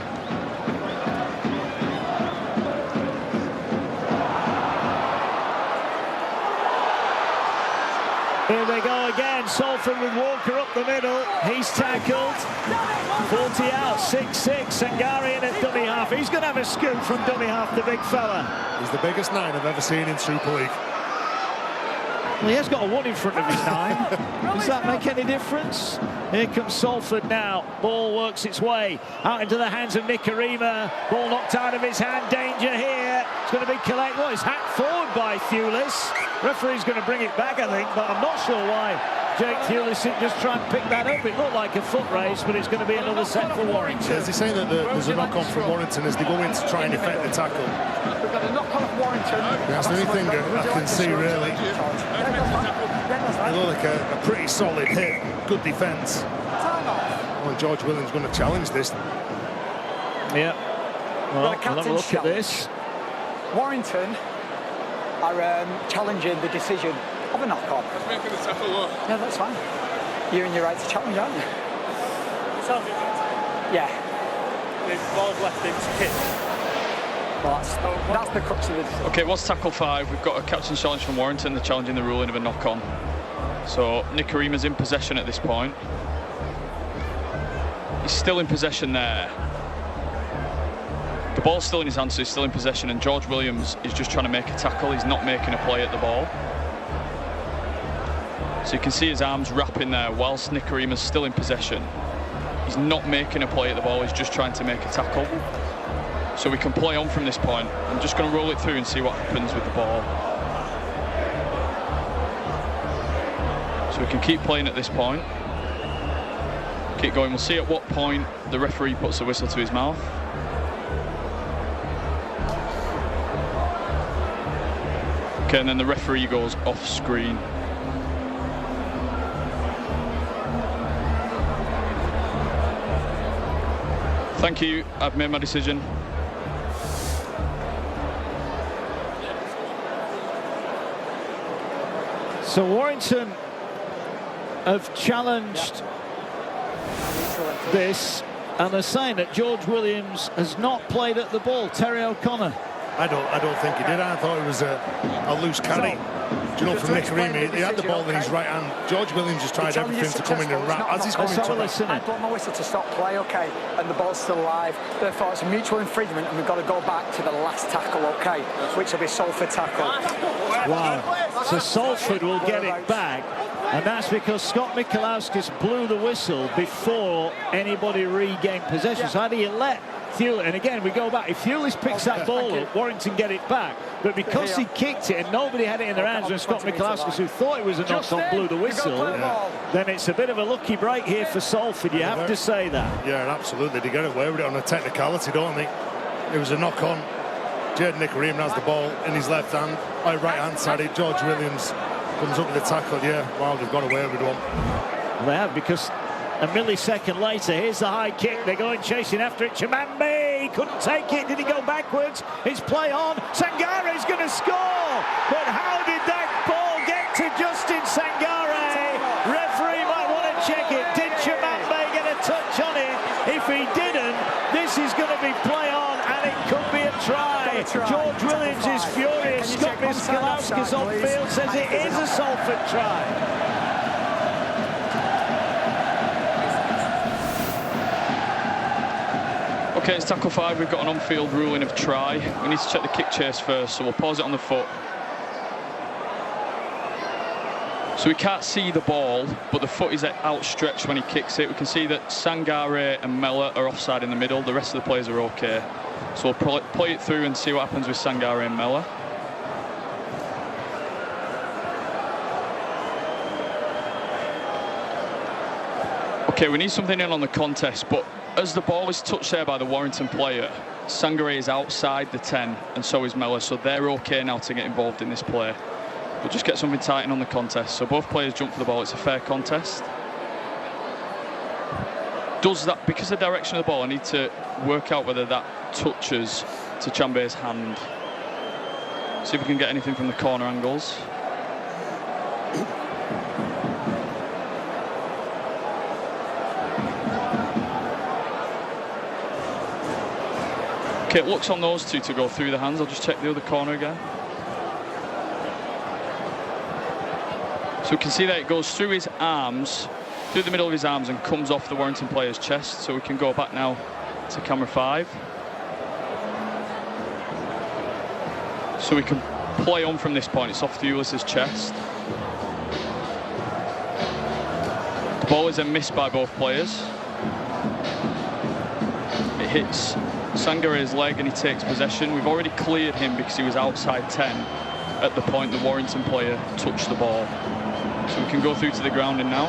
Here they go again. Salford with Walker up the middle. He's tackled. 40 out, 6-6. Sangarian at dummy half. He's going to have a scoop from dummy half, the big fella. He's the biggest 9 I've ever seen in Super League. Well, he has got a 1 in front of his 9. Does that make any difference? Here comes Salford now. Ball works its way out into the hands of Nicarima. Ball knocked out of his hand. Danger here. It's going to be collected. Well, it's hacked forward by Thewlis. Referee's going to bring it back, I think, but I'm not sure why Jake Thewlis didn't just try and pick that up. It looked like a foot race, but it's going to be another set for Warrington. Yeah, they're saying that there's a knock-on from Warrington as they go in to try and effect the tackle. We've got a knock-on of Warrington. That's the only thing I can see, really. It looked like a pretty solid hit. Good defence. Well, George Williams going to challenge this. Yeah. Well, we'll have a look at this. Warrington are challenging the decision of a knock-on. That's making the tackle look. Yeah, that's fine. You're in your right to challenge, aren't you? Yeah. The ball's left in to kick. Well, that's the crux of the decision. Okay, what's tackle 5? We've got a captain's challenge from Warrington. They're challenging the ruling of a knock-on. So Nicarima's in possession at this point. He's still in possession there. The ball's still in his hands, so he's still in possession, and George Williams is just trying to make a tackle. He's not making a play at the ball. So you can see his arms wrapping there whilst Nicarima's still in possession. He's not making a play at the ball, he's just trying to make a tackle. So we can play on from this point. I'm just going to roll it through and see what happens with the ball. So we can keep playing at this point. Keep going, we'll see at what point the referee puts the whistle to his mouth. Okay, and then the referee goes off screen. Thank you, I've made my decision. So Warrington have challenged this, and they're saying that George Williams has not played at the ball. Terry O'Connor. I don't think he did. I thought it was a loose carry. Do you know, from Nick Reamy, he had the ball in his right hand. George Williams just tried everything to come in and wrap. As he's coming to I blow my whistle to stop play, okay, and the ball's still alive. Therefore, it's a mutual infringement, and we've got to go back to the last tackle, okay, which will be Salford tackle. Wow. So Salford will get it back, and that's because Scott Mikulauskis blew the whistle before anybody regained possession. So how do you let Thewlis, and again we go back, if Thewlis picks that ball up, Warrington get it back, but because he kicked it and nobody had it in their hands when Scott Mikulauskis, who thought it was a knock-on, blew the whistle, then it's a bit of a lucky break here for Salford, you have to say that. Yeah, absolutely, they get away with it on a technicality, don't they? It was a knock-on. Nick Reamy has the ball in his left hand, right hand side, George Williams comes up with the tackle. Yeah, wow, they've got away with one. They have, because a millisecond later, here's the high kick. They're going chasing after it. Chimambe couldn't take it. Did he go backwards? It's play on. Sangare's going to score. But how did that ball get to Justin Sangare? Referee might want to check it. Did Chimambe get a touch on it? If he didn't, this is going to be play on, and it could be a try. George Williams is furious. Scott Mikulauskis on field says it is a Salford try. Okay, it's tackle 5. We've got an on-field ruling of try. We need to check the kick chase first, so we'll pause it on the foot. So we can't see the ball, but the foot is outstretched when he kicks it. We can see that Sangare and Mellor are offside in the middle. The rest of the players are okay. So we'll play it through and see what happens with Sangare and Mellor. Okay, we need something in on the contest, but as the ball is touched there by the Warrington player, Sangare is outside the 10, and so is Mellor, so they're okay now to get involved in this play. But just get something tight in on the contest. So both players jump for the ball. It's a fair contest. Does that, because of the direction of the ball, I need to work out whether that touches to Chambe's hand. See if we can get anything from the corner angles. Okay, it looks on those two to go through the hands. I'll just check the other corner again. So we can see that it goes through his arms, through the middle of his arms, and comes off the Warrington player's chest. So we can go back now to camera 5. So we can play on from this point. It's off Thewlis's chest. The ball is then missed by both players. It hits Sangare's leg and he takes possession. We've already cleared him because he was outside 10 at the point the Warrington player touched the ball. So we can go through to the grounding now.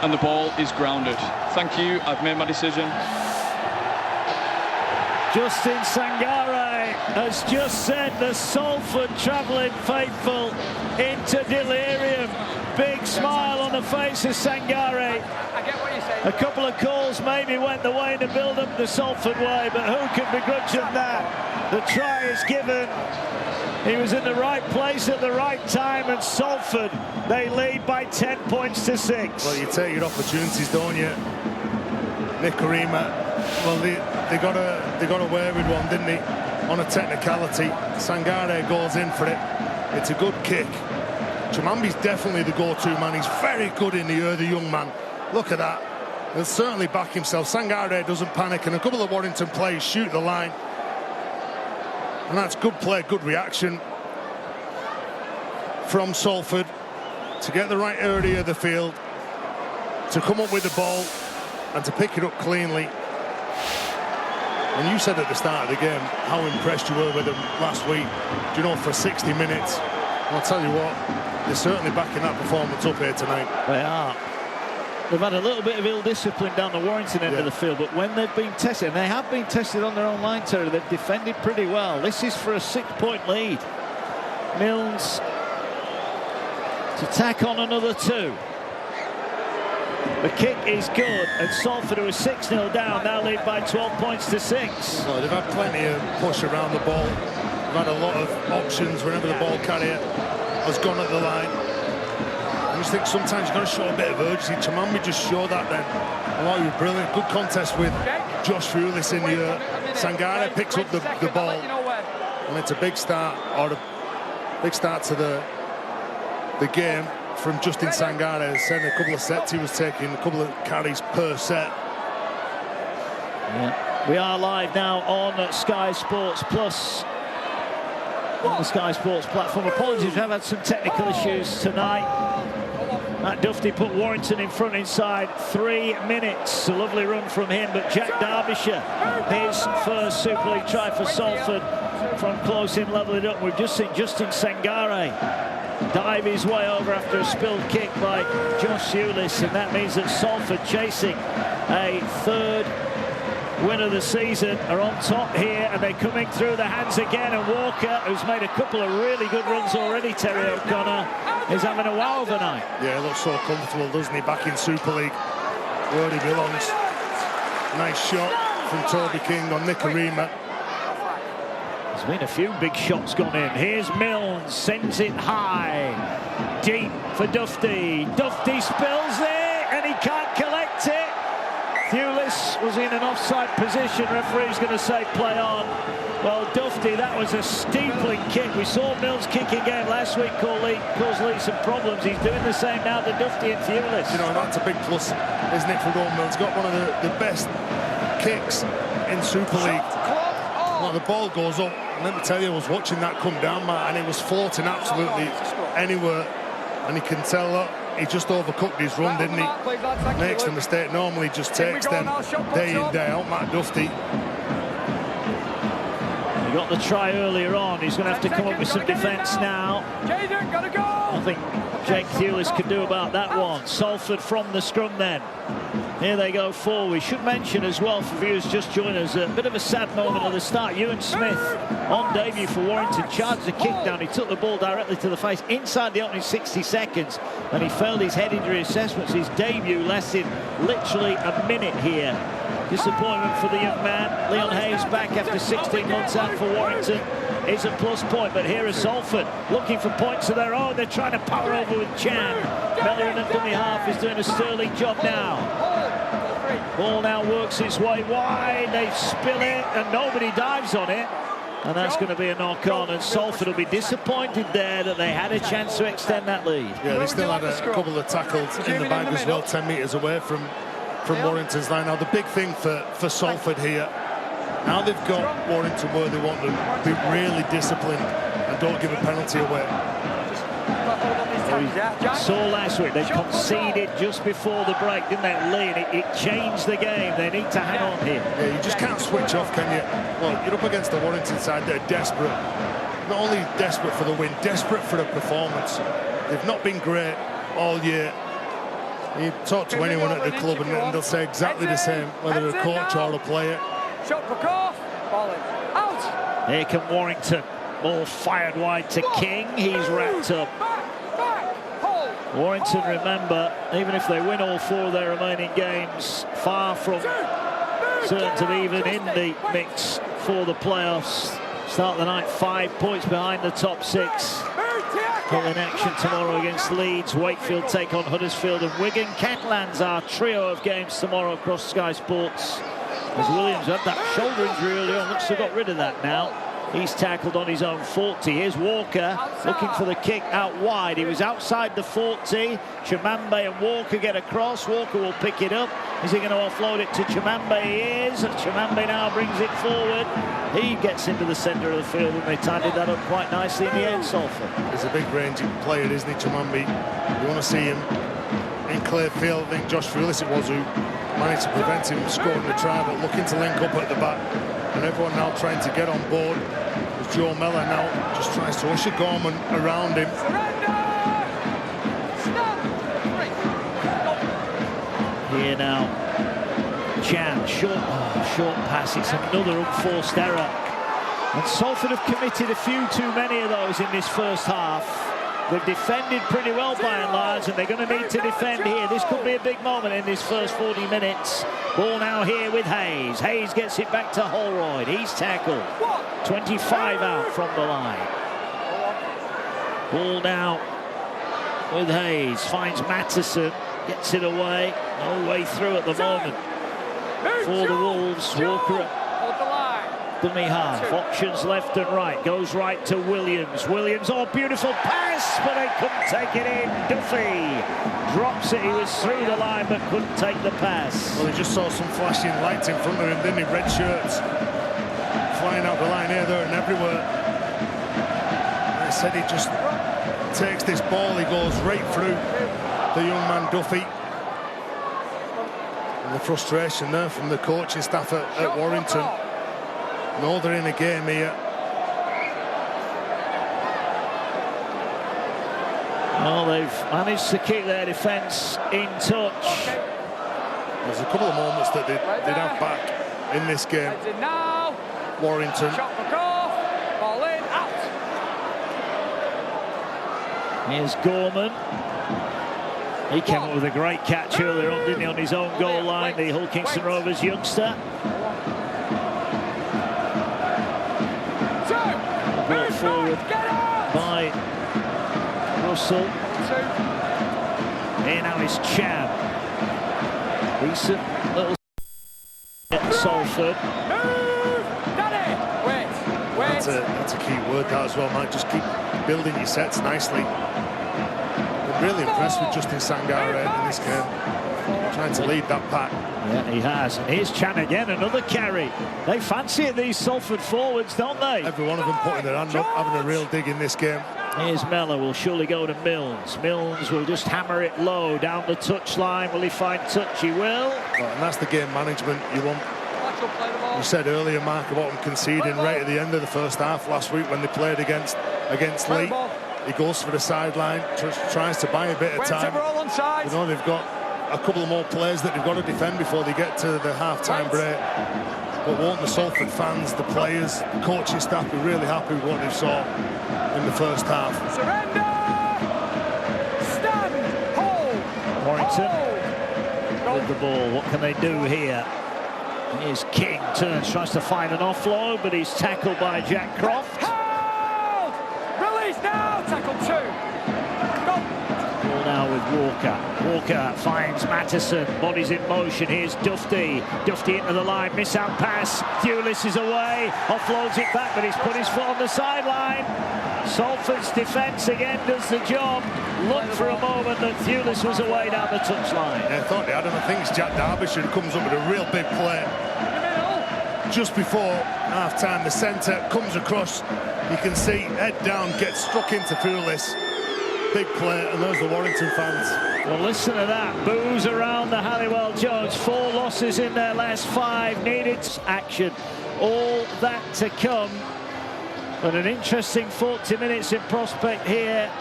And the ball is grounded. Thank you, I've made my decision. Justin Sangare has just sent the Salford travelling faithful into delirium. Big smile on the face of Sangare. A couple of calls maybe went the way to build up the Salford way, but who can begrudge him that? The try is given. He was in the right place at the right time, and Salford, they lead by 10 points to 6. Well, you take your opportunities, don't you? Nick Reamy, well, they got away with one, didn't they? On a technicality, Sangare goes in for it. It's a good kick. Chimambe's definitely the go-to man. He's very good in the air, the young man. Look at that. He'll certainly back himself. Sangare doesn't panic, and a couple of Warrington players shoot the line. And that's good play, good reaction from Salford to get the right area of the field, to come up with the ball and to pick it up cleanly. And you said at the start of the game how impressed you were with them last week. Do you know, for 60 minutes, I'll tell you what, they're certainly backing that performance up here tonight. They are. They've had a little bit of ill discipline down the Warrington end of the field, but when they've been tested, and they have been tested on their own line territory, they've defended pretty well. This is for a 6-point lead. Milnes to tack on another 2. The kick is good, and Salford, who are 6-0 down, now lead by 12 points to 6. Well, they've had plenty of push around the ball. They've had a lot of options whenever the ball carrier has gone at the line. I just think sometimes you've got to show a bit of urgency. Chimambi just showed that then. I thought he was brilliant. Good contest with Josh Fulis in the Sangare picks up the ball. And it's a big start, or a big start to the game from Justin Sangare. As I said, a couple of sets he was taking, a couple of carries per set. Yeah. We are live now on Sky Sports Plus, on the Sky Sports platform. Apologies, we have had some technical issues tonight. Matt Duffy put Warrington in front inside 3 minutes. A lovely run from him, but Jack Derbyshire, his first Super League try for Salford from close in, level it up. We've just seen Justin Sangare dive his way over after a spilled kick by Josh Fulis, and that means that Salford, chasing a third win of the season, are on top here, and they're coming through the hands again, and Walker, who's made a couple of really good runs already, Terry O'Connor, is having a wow of a night. Yeah, he looks so comfortable, doesn't he, back in Super League where he belongs. Nice shot from Toby King on Nicarima. There's been a few big shots gone in. Here's Milnes, sends it high, deep for Duffy. Duffy spills it, and he can't collect it. Fulis was in an offside position. Referee's going to say play on. Well, Duffy, that was a steepling kick. We saw Milnes kicking game last week cause Lee some problems. He's doing the same now to Duffy and Fulis. You know, that's a big plus, isn't it, for Rowan Milnes? Got one of the best kicks in Super League. Well, the ball goes up, and let me tell you, I was watching that come down, Matt, and it was floating absolutely anywhere. And you can tell that he just overcooked his run, didn't he? Makes the mistake. Normally just takes them day in, day out, Matt Duffy. He got the try earlier on. He's going to have to come up with some defence now. Nothing Jake Fulis could do about that one. Salford from the scrum then. Here they go forward. We should mention as well, for viewers just joining us, a bit of a sad moment at the start. Ewan Smith, on debut for Warrington, charged a kick down. He took the ball directly to the face inside the opening 60 seconds, and he failed his head injury assessments. His debut lasted literally a minute here. Disappointment for the young man. Leon Hayes back after 16 months out for Warrington is a plus point, but here is Salford looking for points of their own. They're trying to power over with Chan. Bellerin at dummy half is doing a sterling job now. Ball now works its way wide. They spill it, and nobody dives on it. And that's going to be a knock-on, and Salford will be disappointed there that they had a chance to extend that lead. Yeah, they still had a couple of tackles in the bag as well, 10 metres away from Warrington's line. Now, the big thing for Salford here, now they've got Warrington where they want them, be really disciplined and don't give a penalty away. We saw last week they conceded just before the break, didn't they, Lee? And it changed the game. They need to hang on here. Yeah, you just can't switch off, can you? Well, you're up against the Warrington side. They're desperate. Not only desperate for the win, desperate for a performance. They've not been great all year. You talk to anyone at the club and they'll say exactly the same, whether a coach or a player. Shot for Corf. Ball in. Out. Here come Warrington. Ball fired wide to King. He's wrapped up. Warrington, remember, even if they win all 4 of their remaining games, far from certain to be even in the mix for the playoffs. Start the night 5 points behind the top 6. Get in action tomorrow against Leeds. Wakefield take on Huddersfield and Wigan. Catalans our trio of games tomorrow across Sky Sports. As Williams had that shoulder injury early on, looks to have got rid of that now. He's tackled on his own 40. Here's Walker looking for the kick out wide. He was outside the 40. Chimambi and Walker get across. Walker will pick it up. Is he going to offload it to Chimambi? He is. Chimambi now brings it forward. He gets into the centre of the field, and they tidied that up quite nicely in the end, Salford. He's a big ranging player, isn't he, Chimambi? You want to see him in clear field. I think Josh Fulis it was who managed to prevent him scoring the try, but looking to link up at the back. And everyone now trying to get on board. As Joe Mellor now just tries to usher Gorman around him. Here now, Chan, short pass. It's another unforced error. And Salford have committed a few too many of those in this first half. They've defended pretty well by and large, and they're going to need to defend here. This could be a big moment in this first 40 minutes. Ball now here with Hayes. Hayes gets it back to Holroyd. He's tackled. 25 out from the line. Ball now with Hayes. Finds Mattison. Gets it away. No way through at the moment for the Wolves. Walker at dummy half. Options left and right. Goes right to Williams. Williams, oh, beautiful pass, but they couldn't take it in. Duffy drops it. He was through the line, but couldn't take the pass. Well, he just saw some flashing lights in front of him, didn't he? Red shirts flying out the line here, there, and everywhere. I said he just takes this ball. He goes right through the young man Duffy. And the frustration there from the coaching staff at Warrington. No, they're in a game here. Well, they've managed to keep their defence in touch. There's a couple of moments that they'd have back in this game. Warrington. Here's Gorman. He came up with a great catch earlier on, didn't he, on his own goal line, the Hull Kingston Rovers youngster. Brought forward by Russell. Here now is Cham. Decent little at Salford. That's a key word, that as well, Mike. Just keep building your sets nicely. I'm really impressed with Justin Sangare in this game. Trying to lead that pack. Yeah, he has. And here's Chan again, another carry. They fancy it, these Salford forwards, don't they? Every one of them putting their hand up, having a real dig in this game. Here's Mellor, will surely go to Milnes. Milnes will just hammer it low down the touchline. Will he find touch? He will. Well, and that's the game management you want. You said earlier, Mark, about them conceding right at the end of the first half last week when they played against Leigh. He goes for the sideline, tries to buy a bit of time. You know, they've got a couple of more players that they've got to defend before they get to the half-time break. But won't the Salford fans, the players, the coaching staff be really happy with what they saw in the first half? Surrender! Stand! Hold! Warrington with the ball. What can they do here? Here's King, turns, tries to find an offload, but he's tackled by Jack Croft. Hold! Release now! Tackle 2. Go! Ball now with Walker. Walker finds Mattison, bodies in motion. Here's Dufty. Dufty into the line, miss out pass. Thewlis is away, offloads it back, but he's put his foot on the sideline. Salford's defence again does the job. Look for a moment that Thewlis was away down the touchline. Yeah, I thought they had him. I think it's Jack Derbyshire who comes up with a real big play. Just before half-time, the centre comes across. You can see, head down, gets struck into Thewlis. Big play, and those are the Warrington fans. Well, listen to that. Boos around the Halliwell Jones. 4 losses in their last 5. Needed action. All that to come. But an interesting 40 minutes in prospect here.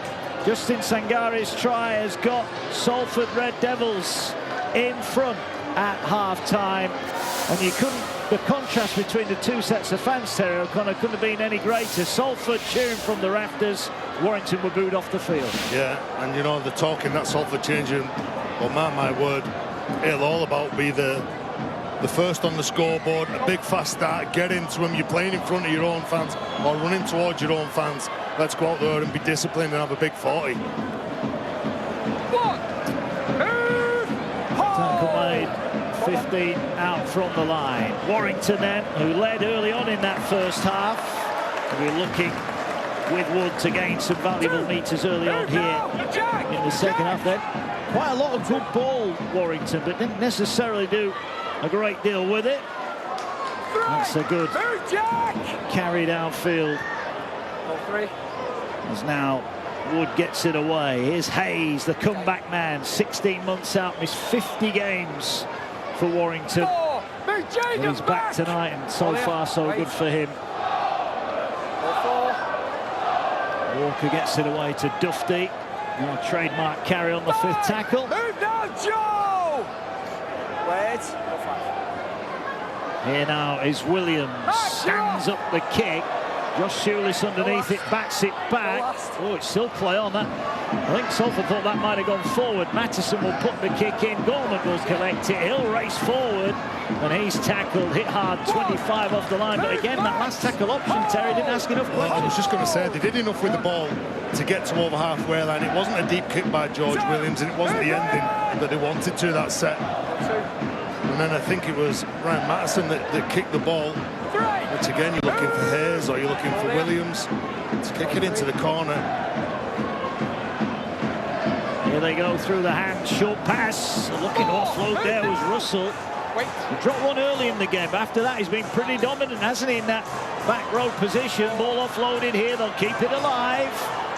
Justin Sangare's try has got Salford Red Devils in front at half-time. And you couldn't, the contrast between the two sets of fans, Terry O'Connor, couldn't have been any greater. Salford cheering from the rafters. Warrington were booed off the field. Yeah, and you know, the talk in that Salford changing room, well, mark my word, it'll all about be the first on the scoreboard, a big fast start, get into them. You're playing in front of your own fans or running towards your own fans. Let's go out there and be disciplined and have a big 40. Tackle made, 15 out from the line. Warrington then, who led early on in that first half. We're looking with Wood to gain some valuable meters early on here in the second half then. Quite a lot of good ball, Warrington, but didn't necessarily do a great deal with it. That's a good carry downfield. As now Wood gets it away. Here's Hayes, the comeback man, 16 months out, missed 50 games for Warrington. But he's back tonight, and so far so good for him. Walker gets it away to Dufty. Now trademark carry on the 5th tackle. Move down, Joe! Wait. Here now is Williams. Stands up the kick. Josh Shoeless underneath it, bats it back. Oh, it's still play on that. I think Salford thought that might have gone forward. Mattison will put the kick in. Gorman will collect it. He'll race forward. And he's tackled, hit hard, 25 off the line. But again, that last tackle option, Terry didn't ask enough questions. I was just going to say, they did enough with the ball to get to over halfway line. It wasn't a deep kick by George Williams, and it wasn't the ending that they wanted to that set. And then I think it was Ryan Mattison that kicked the ball. Which again, you're looking for Hayes or you're looking for Williams to kick it into the corner. Here they go through the hand, short pass. Looking to offload there was Russell. He dropped one early in the game. After that, he's been pretty dominant, hasn't he, in that back row position. Ball offloaded here. They'll keep it alive.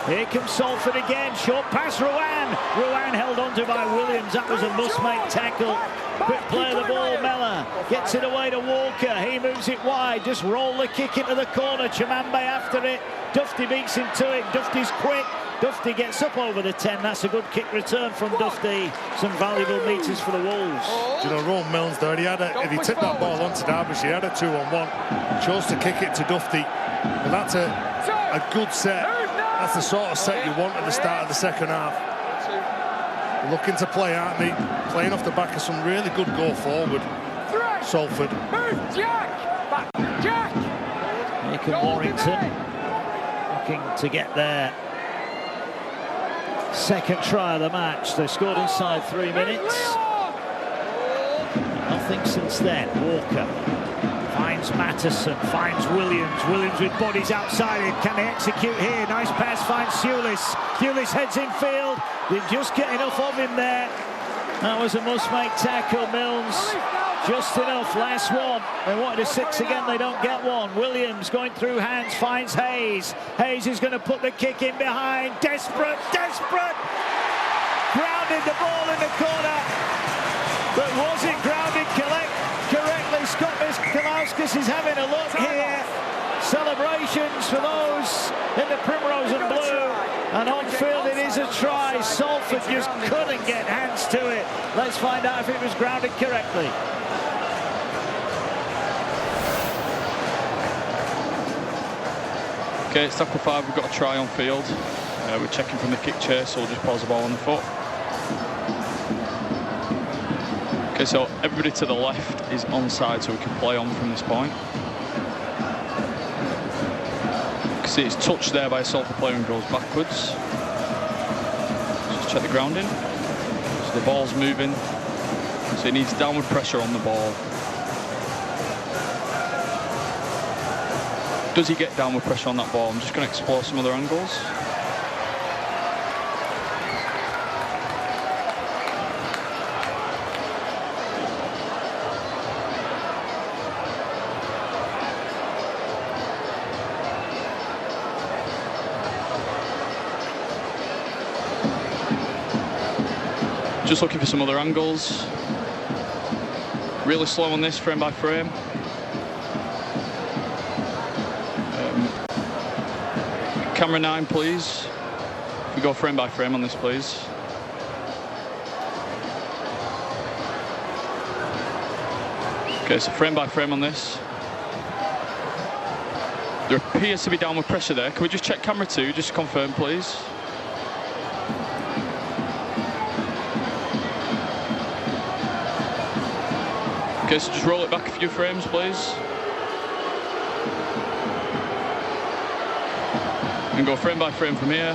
Here comes Salford again. Short pass, Ruan. Ruan held onto by Williams. That was a must-make tackle. Quick play of the ball, Mellor gets it away to Walker. He moves it wide. Just roll the kick into the corner. Chimambe after it. Dufty beats him to it. Dufty's quick. Dufty gets up over the 10. That's a good kick return from Dufty. Some valuable metres for the Wolves. Do you know, Rowan Milnes there, if he tipped that ball onto Derbyshire, he had a 2-on-1. Chose to kick it to Dufty. But that's a good set. That's the sort of set you want at the start of the second half. Looking to play, aren't they? Playing off the back of some really good go forward. Salford. Here come Warrington. Looking to get their second try of the match. They scored inside 3 minutes. Nothing since then. Walker finds Mattison, finds Williams. Williams with bodies outside it. Can they execute here? Nice pass, finds Shoeless. Shoeless heads in field. They just get enough of him there. That was a must-make tackle, Milnes. Just enough, last one. They wanted a 6 again, they don't get one. Williams going through hands, finds Hayes. Hayes is going to put the kick in behind. Desperate, desperate. Grounded the ball in the corner. But was it grounded correctly? Scott Miskalauskas is having a look here. Celebrations for those in the primrose and blue. And on field it is a try. Salford just couldn't get hands to it. Let's find out if it was grounded correctly. Okay, it's tackle 5. We've got a try on field. We're checking from the kick chase, so we'll just pause the ball on the foot. Okay, so everybody to the left is onside, so we can play on from this point. You can see it's touched there by a Salford player and goes backwards. Just check the grounding. So the ball's moving, so it needs downward pressure on the ball. Does he get downward pressure on that ball? I'm just going to explore some other angles. Just looking for some other angles. Really slow on this, frame by frame. Camera 9, please. We go frame by frame on this, please. Okay, so frame by frame on this. There appears to be downward pressure there. Can we just check camera 2, just to confirm, please? Okay, so just roll it back a few frames, please. And go frame by frame from here.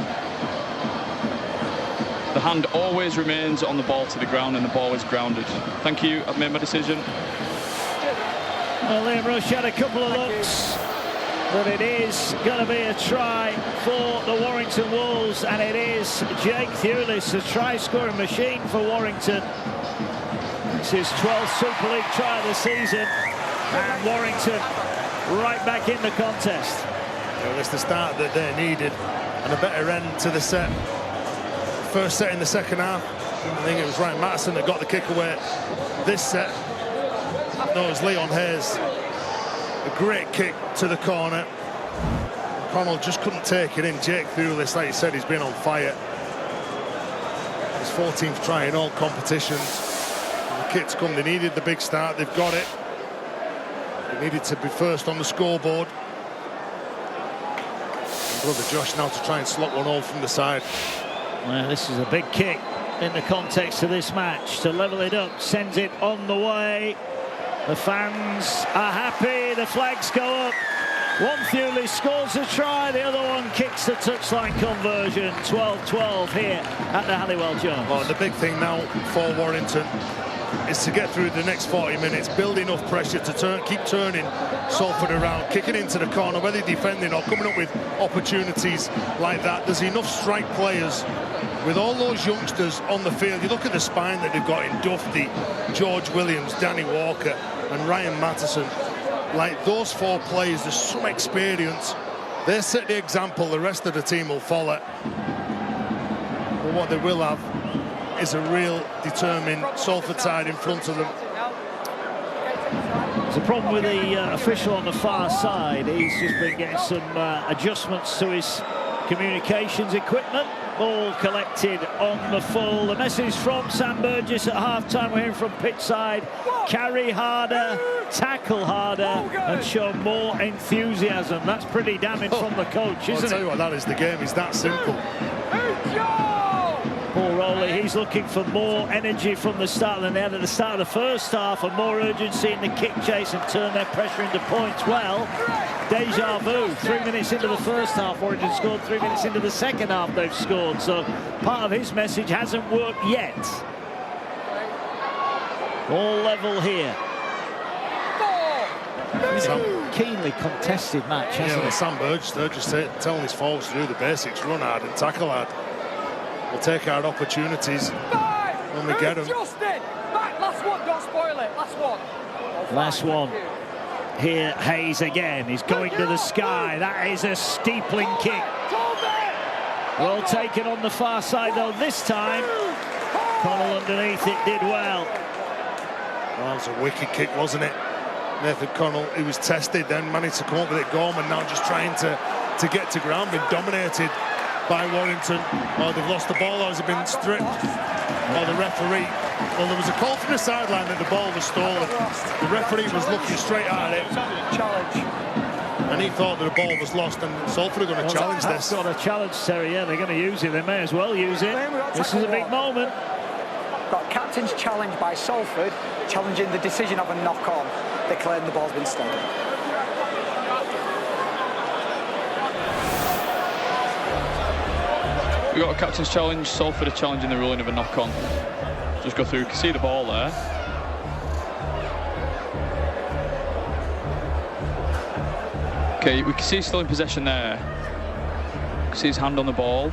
The hand always remains on the ball to the ground and the ball is grounded. Thank you, I've made my decision. Well, Liam Rush had a couple of looks, but it is going to be a try for the Warrington Wolves, and it is Jake Thewlis, a try-scoring machine for Warrington. It's his 12th Super League try of the season, and Warrington right back in the contest. Well, it's the start that they needed, and a better end to the set. First set in the second half, I think it was Ryan Mattison that got the kick away. This set, no, it was Leon Hayes. A great kick to the corner. Connell just couldn't take it in. Jake Thewlis, like you said, he's been on fire. His 14th try in all competitions. The kit's come, they needed the big start, they've got it. They needed to be first on the scoreboard. Brother Josh now to try and slot one all from the side. Well, this is a big kick in the context of this match to level it up, sends it on the way. The fans are happy, the flags go up. One Thewley scores a try, the other one kicks the touchline conversion. 12-12 here at the Halliwell Jones. Well, the big thing now for Warrington is to get through the next 40 minutes, build enough pressure to keep turning Salford around, kicking into the corner, whether defending or coming up with opportunities like that. There's enough strike players with all those youngsters on the field. You look at the spine that they've got in Duffy, George Williams, Danny Walker and Ryan Mattison. Like those 4 players, there's some experience. They set the example, the rest of the team will follow. But what they will have is a real determined Salford side in front of them. There's a problem with the official on the far side. He's just been getting some adjustments to his communications equipment. Ball collected on the full. The message from Sam Burgess at half-time. We're hearing from pitch side. Carry harder, tackle harder, and show more enthusiasm. That's pretty damning from the coach, isn't it? I'll tell you what, that is the game. It's that simple. Paul Rowley, he's looking for more energy from the start than they had at the start of the first half, and more urgency in the kick chase and turn their pressure into points. Well, deja vu. 3 minutes into the first half, Warrington scored. 3 minutes into the second half, they've scored. So part of his message hasn't worked yet. All level here. It's a keenly contested match, hasn't it? Sam Burgess, they're just telling his forwards to do the basics, run hard and tackle hard. We'll take our opportunities when we get them. Last one, don't spoil it. Last one. Last one. Here, Hayes again. He's going to the sky. That is a steepling kick. Well taken on the far side, though, this time. Connell underneath it did well. Well, it was a wicked kick, wasn't it? Nathan Connell, he was tested, then managed to come up with it. Gorman now just trying to get to ground, been dominated by Warrington. Oh, they've lost the ball, or has it been stripped? Or the referee. Well, there was a call from the sideline that the ball was stolen. The referee was looking straight at it. Challenge. And he thought that the ball was lost, and Salford are going to challenge this. Got a challenge, Terry. Yeah, they're going to use it. They may as well use it. This is a big moment. Got captain's challenge by Salford, challenging the decision of a knock-on. They claim the ball's been stolen. We got a captain's challenge. Salford are challenging the ruling of a knock-on. Just go through. You can see the ball there. Okay, we can see he's still in possession there. You can see his hand on the ball.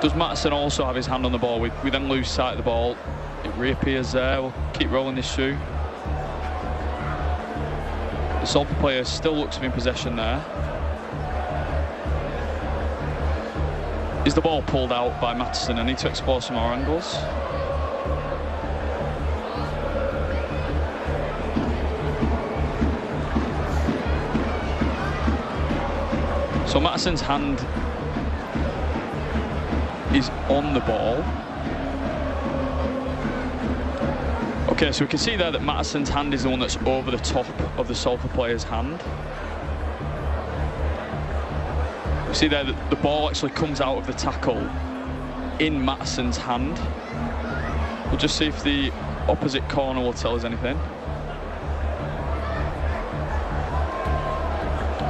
Does Mattison also have his hand on the ball? We then lose sight of the ball. It reappears there. We'll keep rolling this through. The Salford player still looks to be in possession there. Is the ball pulled out by Mattison? I need to explore some more angles. So Mattison's hand is on the ball. Okay, so we can see there that Mattison's hand is the one that's over the top of the Salford player's hand. We see there that the ball actually comes out of the tackle in Mattison's hand. We'll just see if the opposite corner will tell us anything.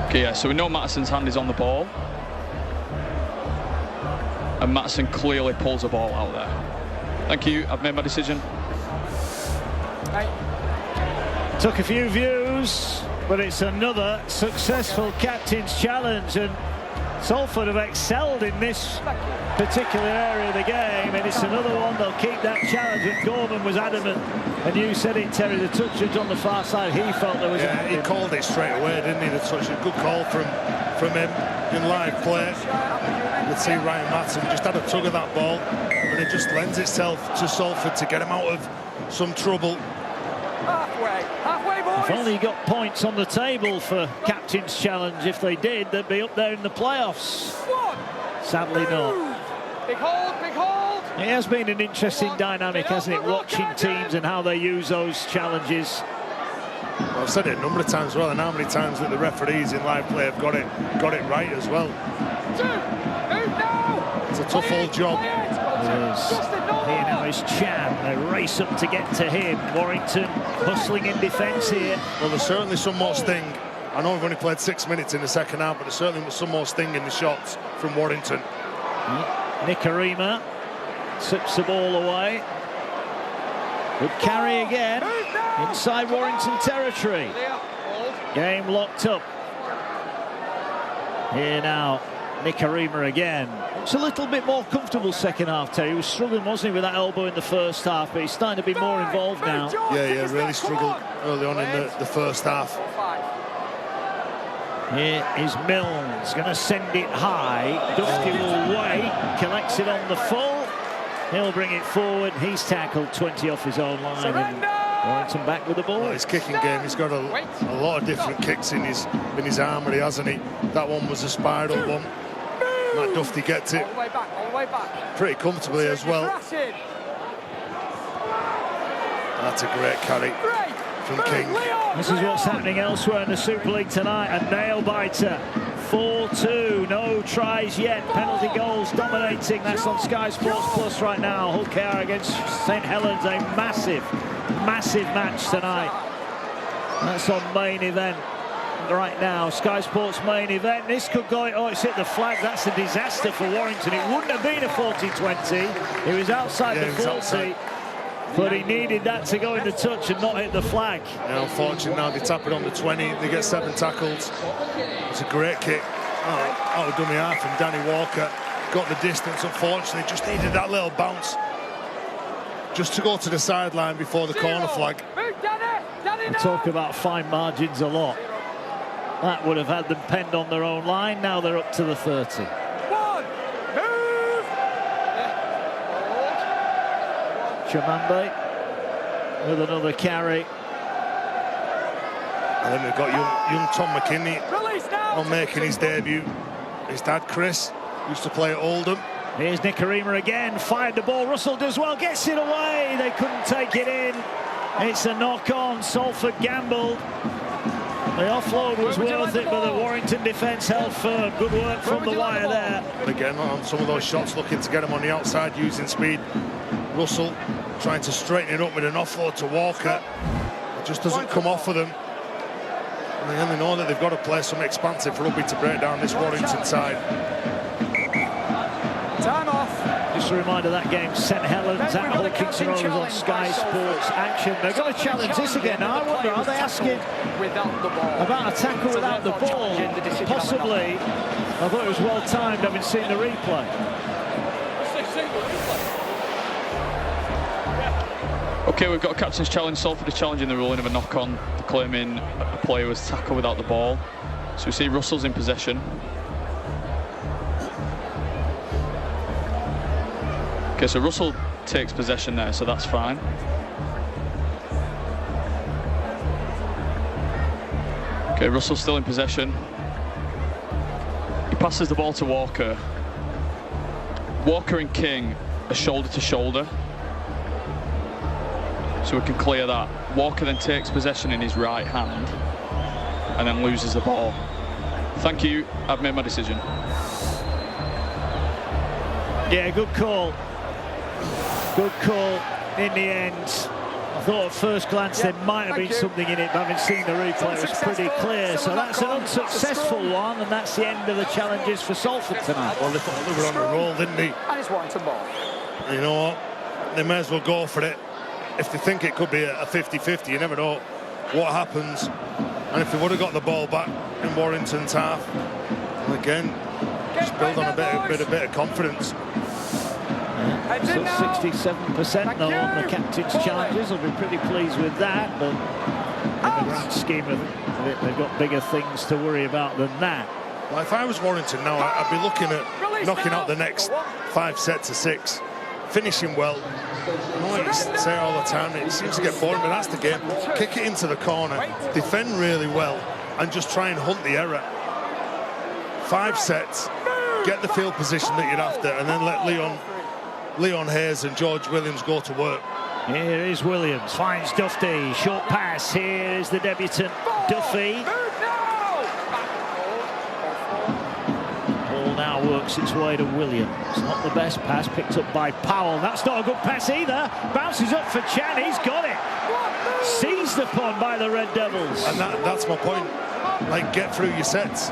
Okay, yeah, so we know Mattison's hand is on the ball. And Mattison clearly pulls the ball out there. Thank you, I've made my decision. Took a few views, but it's another successful captain's challenge, and Salford have excelled in this particular area of the game, and it's another one. They'll keep that challenge. But Gorman was adamant, and you said it, Terry, the touch on the far side, he felt there was he called it straight away, didn't he? The touch, a good call from him in live play. You'd see Ryan Mattison just had a tug of that ball, and it just lends itself to Salford to get him out of some trouble. Halfway, boys. If only he got points on the table for captain's challenge. If they did, they'd be up there in the playoffs. Sadly not. Big hold, big hold. It has been an interesting dynamic, hasn't it, watching teams and how they use those challenges. Well, I've said it a number of times as well, and how many times that the referees in live play have got it right as well. It's a tough old job. It is. Here now is Chan. They race up to get to him. Warrington hustling in defence here. Well, there's certainly some more sting. I know we've only played 6 minutes in the second half, but there's certainly some more sting in the shots from Warrington. Nikarima sips the ball away. Good carry again inside Warrington territory. Game locked up. Here now, Nikarima again. It's a little bit more comfortable second half, Terry. He was struggling, wasn't he, with that elbow in the first half, but he's starting to be more involved now. Yeah, really struggled early on in the first half. Here is Mills, going to send it high. Dusty will wait, collects it on the full. He'll bring it forward. He's tackled 20 off his own line. And Warrington back with the ball. Well, his kicking game, he's got a lot of different kicks in his armoury, hasn't he? That one was a spiral one. Matt Dufty gets it All the way back. pretty comfortably as well. That's a great carry from King. This is what's happening elsewhere in the Super League tonight. A nail-biter. 4-2. No tries yet. Penalty goals dominating. That's on Sky Sports Plus right now. Hull KR against St Helens. A massive match tonight. That's on main event right now. Sky Sports main event. This could go. Oh, it's hit the flag. That's a disaster for Warrington. It wouldn't have been a 40-20. He was outside the 40. But he needed that to go into touch and not hit the flag. Yeah, unfortunately, now they tap it on the 20. They get 7 tackles. It's a great kick. Out of dummy half from Danny Walker. Got the distance, unfortunately. Just needed that little bounce. Just to go to the sideline before the corner flag. We talk about fine margins a lot. That would have had them penned on their own line. Now they're up to the 30. Chamambe with another carry. And then we've got young Tom McKinney on making his debut. His dad, Chris, used to play at Oldham. Here's Nikarima again, fired the ball. Russell does well, gets it away. They couldn't take it in. It's a knock-on. Salford gambled. The offload was worth it, but the Warrington defence held firm. Good work from the wire there. And again, on some of those shots, looking to get him on the outside using speed. Russell trying to straighten it up with an offload to Walker. It just doesn't come off for them. And they know that they've got to play some expansive rugby to break down this Warrington side. Time off. Just a reminder, that game, St Helens at Hull Kingston Rovers on Sky Sports Action. They're going to challenge this again. Now, I wonder, are they asking about a tackle without the ball? Possibly. I thought it was well timed, having seen the replay. Okay, we've got a captain's challenge. Salford is challenging the ruling of a knock-on, claiming a player was tackled without the ball. So we see Russell's in possession. Okay, so Russell takes possession there, so that's fine. Okay, Russell's still in possession. He passes the ball to Walker. Walker and King are shoulder to shoulder. So we can clear that. Walker then takes possession in his right hand and then loses the ball. Thank you, I've made my decision. Yeah, good call. Good call in the end. I thought at first glance there might have been something in it, but having seen the replay, it was pretty clear. So that's an unsuccessful one, and that's the end of the challenges for Salford tonight. Well, they thought they were on a roll, didn't they? And it's Warrington ball. You know what? They may as well go for it. If they think it could be a 50-50, you never know what happens. And if they would have got the ball back in Warrington's half, well, again, just build on a bit of confidence. So 67% though on the captain's challenges. I'll be pretty pleased with that, but in the grand scheme of it, they've got bigger things to worry about than that. Well, if I was Warrington now, I'd be looking at knocking out the next 5 sets of 6, finishing well. I know what you say all the time, it seems to get boring, but that's the game. Kick it into the corner, defend really well, and just try and hunt the error. 5 sets, get the field position that you're after, and then let Leon Hayes and George Williams go to work. Here is Williams, finds Duffy, short pass. Here is the debutant, Duffy. Ball now works its way to Williams. Not the best pass, picked up by Powell. That's not a good pass either. Bounces up for Chan, he's got it. Seized upon by the Red Devils. And that's my point. Like, get through your sets.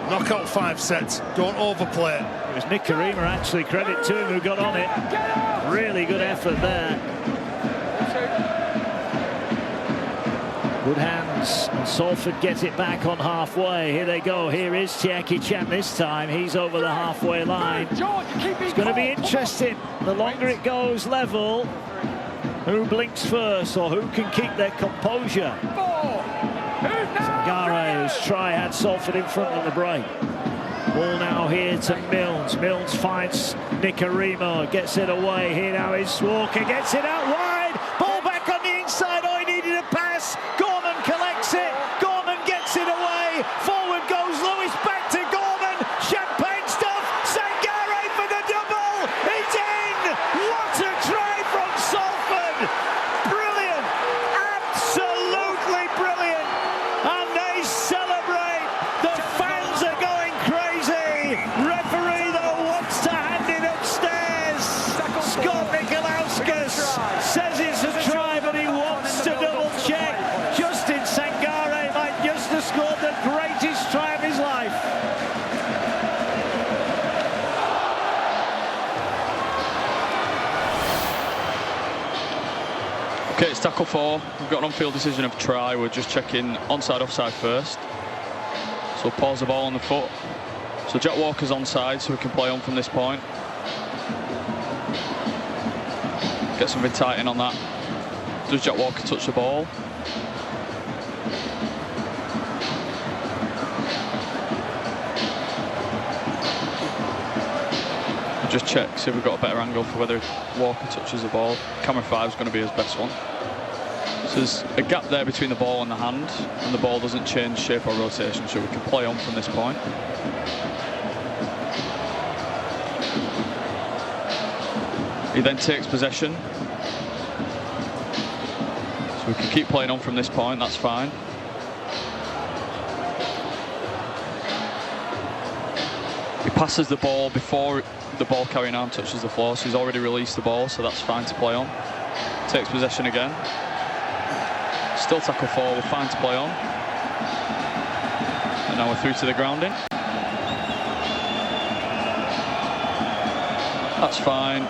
Knock out 5 sets. Don't overplay it. It was Nick Karima, actually, credit to him, who got on it. Really good effort there. Good hands, and Salford get it back on halfway. Here they go. Here is Tiaki Chan this time. He's over the halfway line. It's going to be interesting. The longer it goes level, who blinks first or who can keep their composure. Sangare, whose try had Salford in front of the break. Ball now here to Milnes. Milnes finds Nicarimo, gets it away. Here now is Walker, gets it out wide. Ball back on the inside. Oh, he needed a pass. Gorman collects it. Gorman gets it away. Forward goes Lewis, back to Gorman. Champagne stuff. Sangare for the double. He's in. What a try from Salford. Brilliant. Absolutely brilliant. And they celebrate. The fans are going crazy. Referee, though, wants to hand it upstairs. Scott Nikolauskas says it's a try, but he wants to double check. Justin Sangare might just have scored the greatest try of his life. Okay, it's tackle 4. We've got an on-field decision of try. We're just checking onside, offside first. So pause the ball on the foot. So Jack Walker's onside, so we can play on from this point. Get something tight in on that. Does Jack Walker touch the ball? Just check, see if we've got a better angle for whether Walker touches the ball. Camera 5 is going to be his best one. So there's a gap there between the ball and the hand, and the ball doesn't change shape or rotation, so we can play on from this point. He then takes possession. So we can keep playing on from this point, that's fine. He passes the ball before the ball carrying arm touches the floor, so he's already released the ball, so that's fine to play on. Takes possession again. Still tackle 4, we're fine to play on. And now we're through to the grounding. That's fine.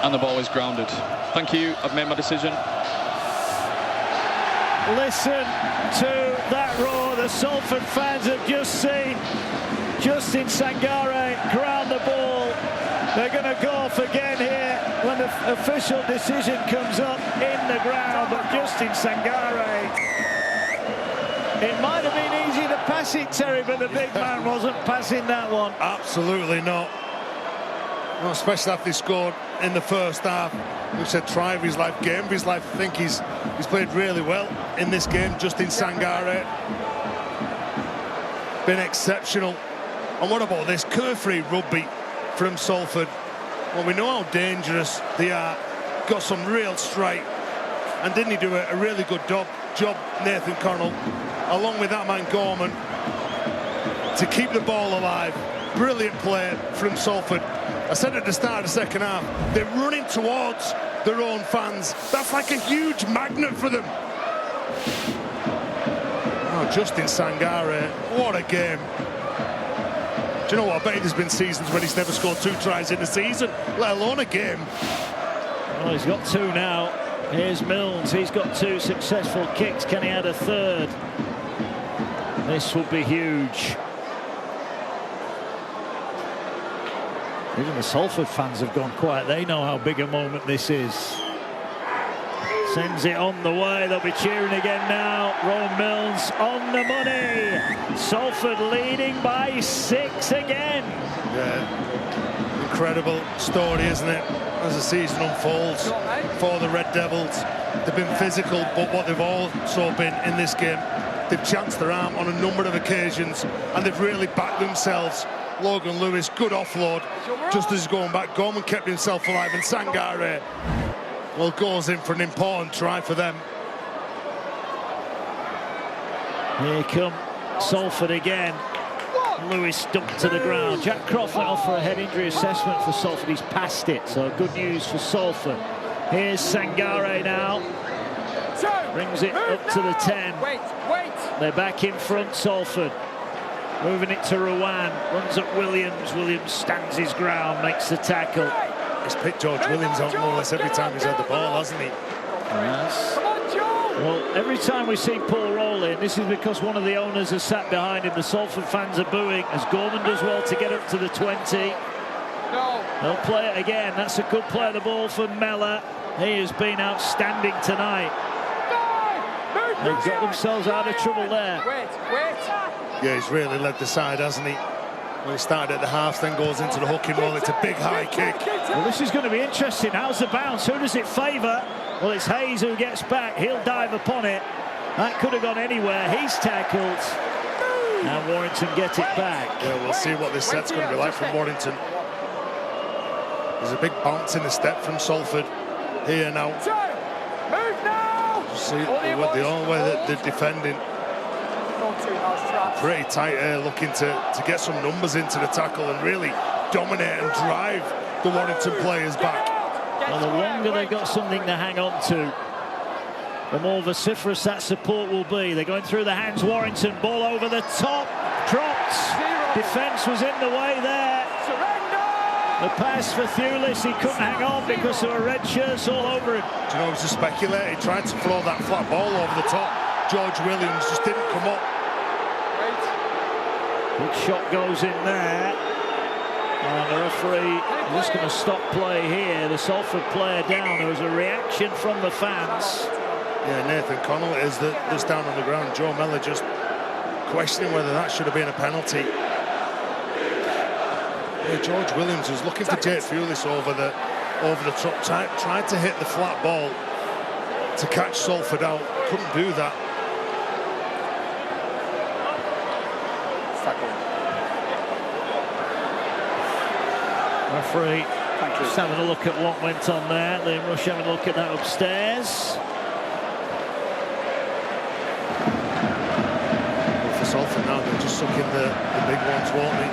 And the ball is grounded. Thank you, I've made my decision. Listen to that roar the Salford fans have just seen. Justin Sangare ground the ball. They're going to go off again here when the official decision comes up in the ground. But Justin Sangare, it might have been easy to pass it, Terry, but the big man wasn't passing that one. Absolutely not. Well, especially after he scored in the first half. We've said try of his life, game of his life. I think he's played really well in this game. Justin Sangare been exceptional. And what about this curve-free rugby from Salford? Well, we know how dangerous they are. Got some real strike. And didn't he do a really good job, Nathan Connell, along with that man Gorman, to keep the ball alive. Brilliant play from Salford. I said at the start of the second half, they're running towards their own fans. That's like a huge magnet for them. Oh, Justin Sangare, what a game. Do you know what? I bet there's been seasons when he's never scored 2 tries in a season, let alone a game. Well, he's got 2 now. Here's Milnes. He's got 2 successful kicks. Can he add a 3rd? This would be huge. Even the Salford fans have gone quiet. They know how big a moment this is. Sends it on the way. They'll be cheering again now. Rowan Milnes on the money. Salford leading by 6 again. Yeah, incredible story, isn't it? As the season unfolds for the Red Devils. They've been physical, but what they've also been in this game, they've chanced their arm on a number of occasions, and they've really backed themselves. Logan Lewis, good offload, just as he's going back. Gorman kept himself alive, and Sangare Well, goes in for an important try for them. Here come Salford again. Lewis dumped to the ground. Jack Croft went off for a head injury assessment for Salford. He's passed it, so good news for Salford. Here's Sangare now. Brings it up to the 10. Wait. They're back in front, Salford. Moving it to Rowan. Runs at Williams. Williams stands his ground, makes the tackle. He's picked George Williams out more or less every time he's had the ball, hasn't he? Yes. Well, every time we see Paul roll in, this is because one of the owners has sat behind him. The Salford fans are booing as Gorman does well to get up to the 20. They'll play it again. That's a good play of the ball for Mellor. He has been outstanding tonight. They've got themselves out of trouble there. Yeah, he's really led the side, hasn't he? Well, he started at the half, then goes into the hooking roll. It's a big high kick. Well, this is going to be interesting. How's the bounce? Who does it favour? Well, it's Hayes who gets back. He'll dive upon it. That could have gone anywhere. He's tackled. And Warrington get it back. Yeah, we'll see what this set's going to be like from Warrington. There's a big bounce in the step from Salford here now. Move now! See the only way that they're defending. Pretty tight here, looking to get some numbers into the tackle and really dominate and drive the Warrington players back. Well, the longer they've got something to hang on to, the more vociferous that support will be. They're going through the hands. Warrington, ball over the top, dropped. Defence was in the way there. The pass for Thewlis, he couldn't hang on because there were red shirts all over him. Do you know, it was a speculator. He tried to throw that flat ball over the top. George Williams just didn't come up. Big shot goes in there. And the referee is just going to stop play here. The Salford player down. There was a reaction from the fans. Yeah, Nathan Connell is that's down on the ground. Joe Mellor just questioning whether that should have been a penalty. Yeah, George Williams was looking for Jake Thewlis over the top, tried to hit the flat ball to catch Salford out. Couldn't do that. Referee just having a look at what went on there. Liam Rush having a look at that upstairs. Well, for Salford now, they're just sucking the big ones, won't they?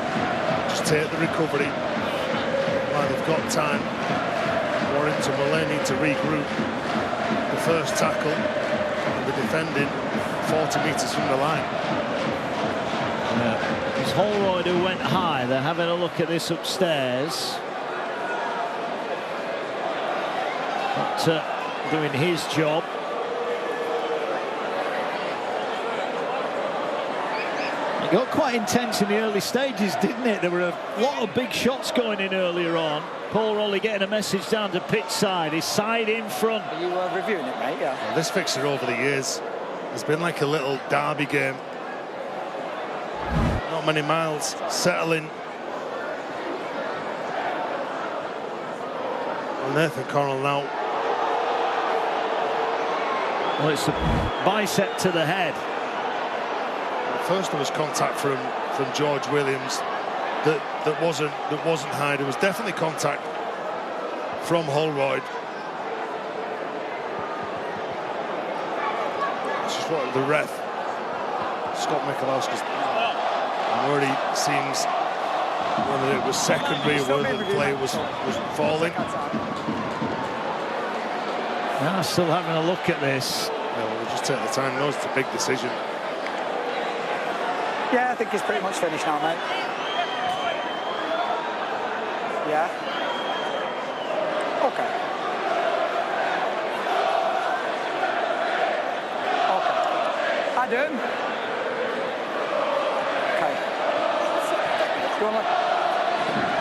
Just take the recovery while they've got time. Warrington will then need to regroup. The first tackle and the defending 40 metres from the line. Yeah. It's Holroyd who went high. They're having a look at this upstairs. Not doing his job. It got quite intense in the early stages, didn't it? There were a lot of big shots going in earlier on. Paul Rowley getting a message down to pitch side. His side in front. Are you reviewing it, mate? Yeah. Well, this fixture over the years has been like a little derby game. Not many miles, settling. Well, Nathan Connell now. Well, it's a bicep to the head. First there was contact from George Williams that wasn't high. There was definitely contact from Holroyd. This is what the ref, Scott Michalowski's, already seems whether it was secondary or whether the play was falling. Now still having a look at this. Yeah, well, we'll just take the time. Knows it's a big decision. Yeah, I think it's pretty much finished now, mate. Yeah. Okay. Adam. Okay.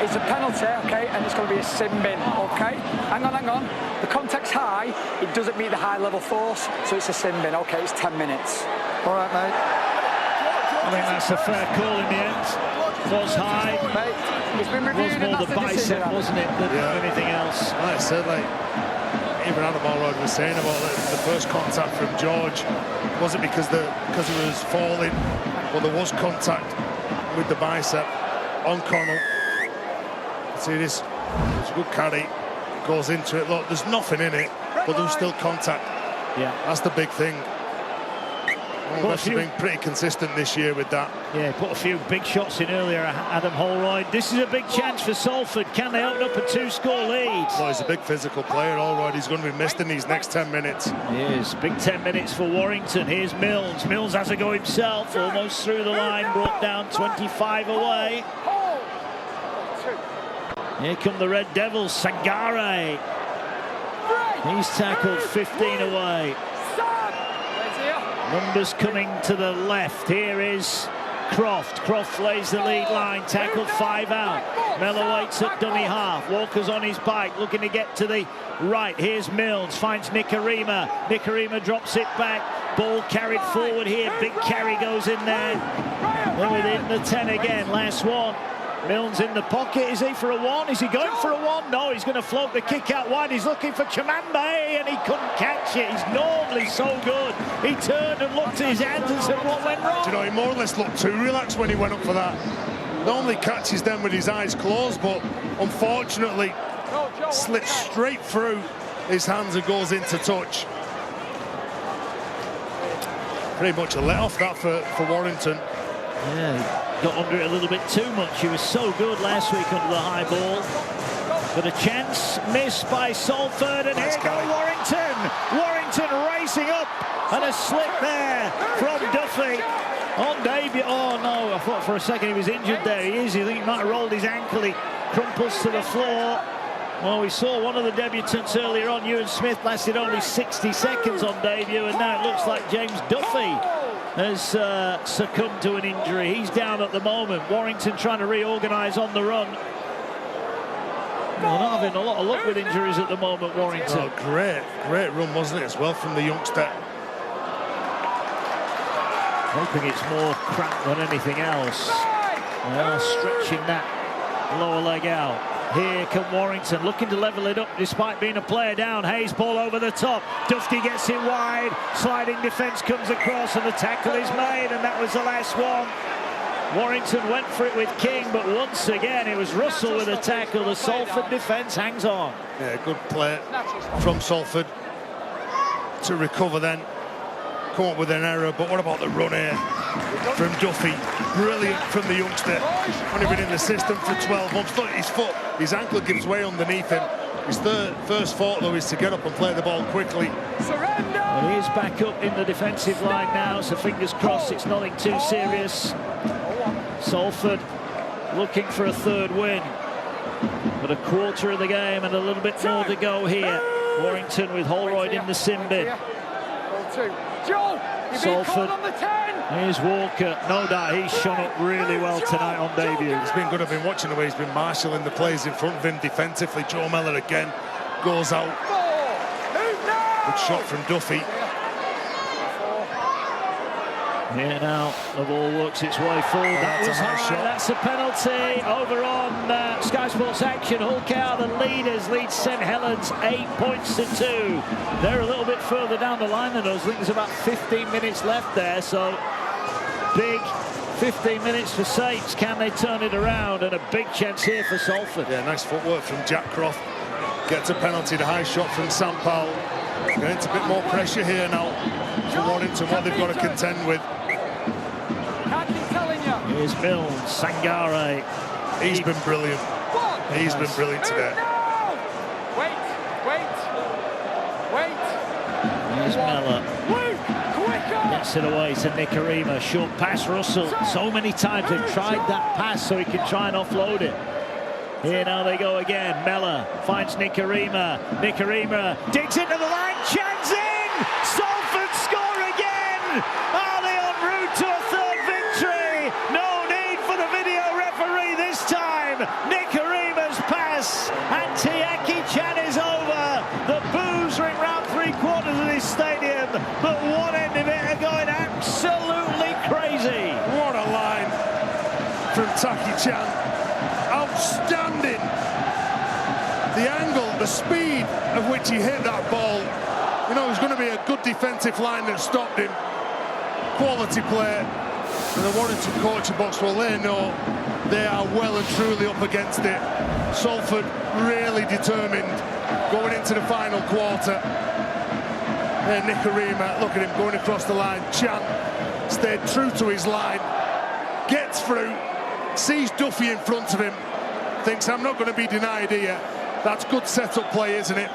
It's a penalty, okay, and it's going to be a sin bin, okay? Hang on. The contact's high, it doesn't meet the high level force, so it's a sin bin, okay, it's 10 minutes. All right, mate. I think that's a fair call in the end. Was high. Mate, it's been reviewed. Was more the bicep, wasn't it, than anything else? Like I said, like even Adam Holroyd was saying about the first contact from George wasn't because he was falling, but there was contact with the bicep on Connell. See this? It's a good carry. Goes into it. Look, there's nothing in it. but there was still contact. Yeah. That's the big thing. Refs have been pretty consistent this year with that. Yeah, put a few big shots in earlier, Adam Holroyd. This is a big chance for Salford. Can they open up a 2-score lead? Well, he's a big physical player, Holroyd. He's going to be missed in these next 10 minutes. He is. Big 10 minutes for Warrington. Here's Mills. Mills has a go himself. Almost through the line. Brought down 25 away. Here come the Red Devils. Sangare. He's tackled 15 away. Numbers coming to the left. Here is Croft. Croft lays the lead line. Tackled 5 out. Mellor waits at dummy half. Walker's on his bike, looking to get to the right. Here's Mills. Finds Nikarima. Nikarima drops it back. Ball carried forward here. Big carry goes in there. They're within the 10 again. Last one. Mills in the pocket. Is he for a 1? Is he going for a 1? No, he's going to float the kick out wide. He's looking for Chamambe, and he couldn't catch it. He's normally so good. He turned and looked at his hands and said, what went wrong? Do you know, he more or less looked too relaxed when he went up for that. Normally catches them with his eyes closed, but unfortunately slips straight through his hands and goes into touch. Pretty much a let-off that for Warrington. Yeah, he got under it a little bit too much. He was so good last week under the high ball. But a chance missed by Salford, and here go Warrington. Warrington racing up, and a slip there from Duffy on debut. Oh no, I thought for a second he was injured there. He is. I think he might have rolled his ankle. He crumples to the floor. Well, we saw one of the debutants earlier on, Ewan Smith, lasted only 60 seconds on debut, and now it looks like James Duffy has succumbed to an injury. He's down at the moment. Warrington trying to reorganise on the run. Well, not having a lot of luck with injuries at the moment, Warrington. Oh, great run, wasn't it, as well, from the youngster. Hoping it's more cramped than anything else. They are stretching that lower leg out. Here come Warrington, looking to level it up despite being a player down. Hayes, ball over the top. Dufty gets it wide. Sliding defence comes across, and the tackle is made, and that was the last one. Warrington went for it with King, but once again it was Russell with a tackle. The Salford defence hangs on. Yeah, good play from Salford to recover then. Come up with an error, but what about the run here from Duffy? Brilliant from the youngster. Only been in the system for 12 months. Look at his foot. His ankle gives way underneath him. His first thought, though, is to get up and play the ball quickly. Surrender! Well, he is back up in the defensive line now, so fingers crossed it's nothing too serious. Salford looking for a third win. But a quarter of the game and a little bit more to go here. Warrington with Holroyd in the sin bin. Salford. Here's Walker. No doubt he's shone up really well tonight on debut. He's been good. I've been watching the way he's been marshalling the plays in front of him defensively. Joe Mellor again goes out. Good shot from Duffy. Here now, the ball works its way forward. That was high. That's a penalty. Over on Sky Sports Action, Hull KR, the leaders, lead St Helens 8 points to 2. They're a little bit further down the line than us. I think there's about 15 minutes left there, so big 15 minutes for Saints. Can they turn it around? And a big chance here for Salford. Yeah, nice footwork from Jack Croft. Gets a penalty, the high shot from Sam Powell. Getting a bit more pressure here now for Warrington, what they've got to contend with. Here's Mills, Sangare. He's been brilliant. He's been brilliant today. Wait. Here's Mellor. Gets it away to Nikarima. Short pass, Russell. So many times they've tried that pass so he can try and offload it. Here now they go again. Mellor finds Nikarima. Nikarima digs into the line. Chance in! Salford score again! Are they en route to a third victory? No need for the video referee this time. Nikarima's pass, and Tiaki Chan is over. The boos ring round 3/4 of this stadium, but one end of it are going absolutely crazy. What a line from Taki Chan. Outstanding. The angle, the speed of which he hit that ball. You know, it was going to be a good defensive line that stopped him. Quality play. And the Warrington coaching box, well, they know they are well and truly up against it. Salford really determined going into the final quarter. There, Nicarima, look at him going across the line. Chan stayed true to his line, gets through, sees Duffy in front of him, thinks, I'm not going to be denied here. That's good set-up play, isn't it,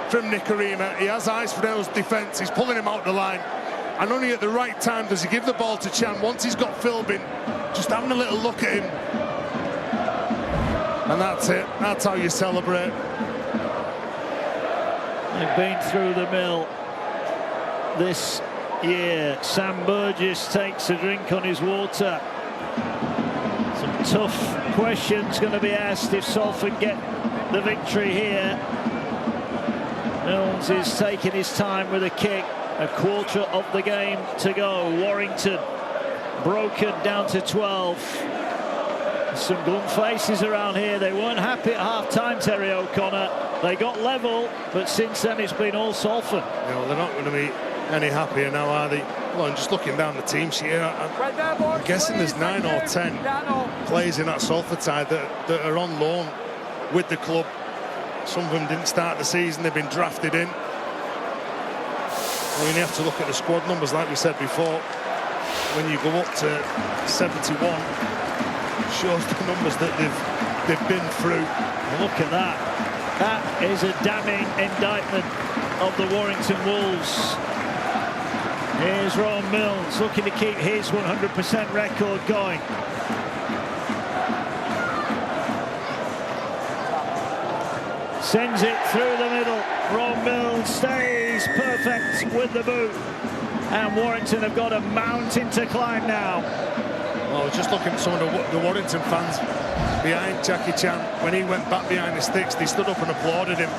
from Nicarima? He has eyes for those defence. He's pulling him out the line. And only at the right time does he give the ball to Chan. Once he's got Philbin, just having a little look at him. And that's it. That's how you celebrate. They've been through the mill this year. Sam Burgess takes a drink on his water. Some tough questions going to be asked if Salford get the victory here. Mills is taking his time with a kick. A quarter of the game to go. Warrington broken down to 12. Some glum faces around here. They weren't happy at half-time, Terry O'Connor. They got level, but since then it's been all Salford. No, they're not going to be any happier now, are they? Well, I'm just looking down the team sheet here. I'm guessing there's 9 or 10 players in that Salford side that are on loan with the club. Some of them didn't start the season. They've been drafted in. I mean, you have to look at the squad numbers, like we said before. When you go up to 71, shows the numbers that they've been through. Look at that. That is a damning indictment of the Warrington Wolves. Here's Ron Mills looking to keep his 100% record going. Sends it through the middle. Ron Mills stays perfect with the boot. And Warrington have got a mountain to climb now. Well, I was just looking at some of the Warrington fans behind Jackie Chan. When he went back behind the sticks, they stood up and applauded him.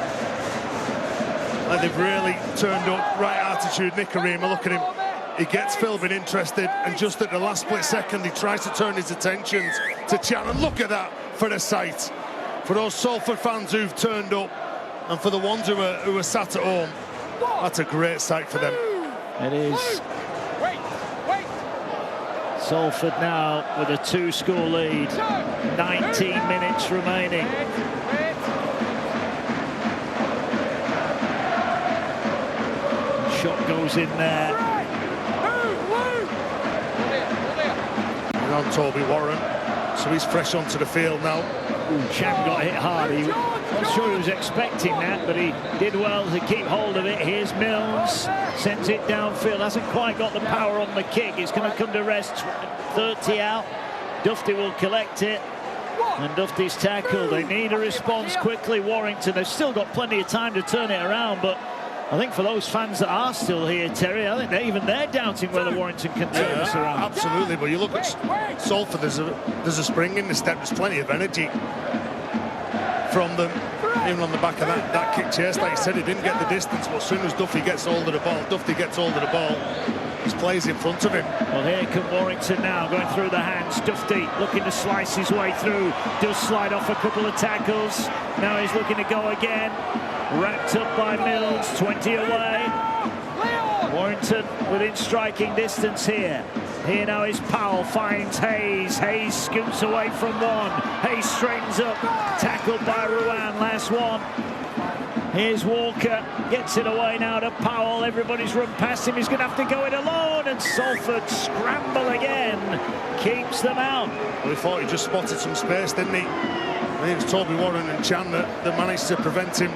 Like they've really turned up. Right attitude, Nicarima, look at him. He gets Philbin interested, and just at the last split second, he tries to turn his attentions to Chan. And look at that for the sight. For those Salford fans who've turned up, and for the ones who are sat at home, that's a great sight for them. It is. Salford now with a 2-score lead. 19 minutes remaining. Shot goes in there. And on Toby Warren, so he's fresh onto the field now. Chan got hit hard. He not sure he was expecting that, but he did well to keep hold of it. Here's Mills, sends it downfield. Hasn't quite got the power on the kick. It's going to come to rest. 30 out. Dufty will collect it, and Dufty's tackled. They need a response quickly. Warrington, they've still got plenty of time to turn it around, but I think for those fans that are still here, Terry, I think they're doubting whether Warrington can turn this around. Absolutely, but you look at Salford, there's a spring in the step, there's plenty of energy from them, even on the back of that kick chase. Like you said, he didn't get the distance, but as soon as Dufty gets hold of the ball, his plays in front of him. Well, here come Warrington now, going through the hands. Dufty looking to slice his way through, does slide off a couple of tackles. Now he's looking to go again. Wrapped up by Mills, 20 away. Warrington within striking distance here. Here now is Powell, finds Hayes. Hayes scoots away from one. Hayes straightens up, tackled by Ruan, last one. Here's Walker, gets it away now to Powell. Everybody's run past him. He's going to have to go it alone, and Salford scramble again. Keeps them out. Well, he thought he just spotted some space, didn't he? I think it was Toby Warren and Chan that managed to prevent him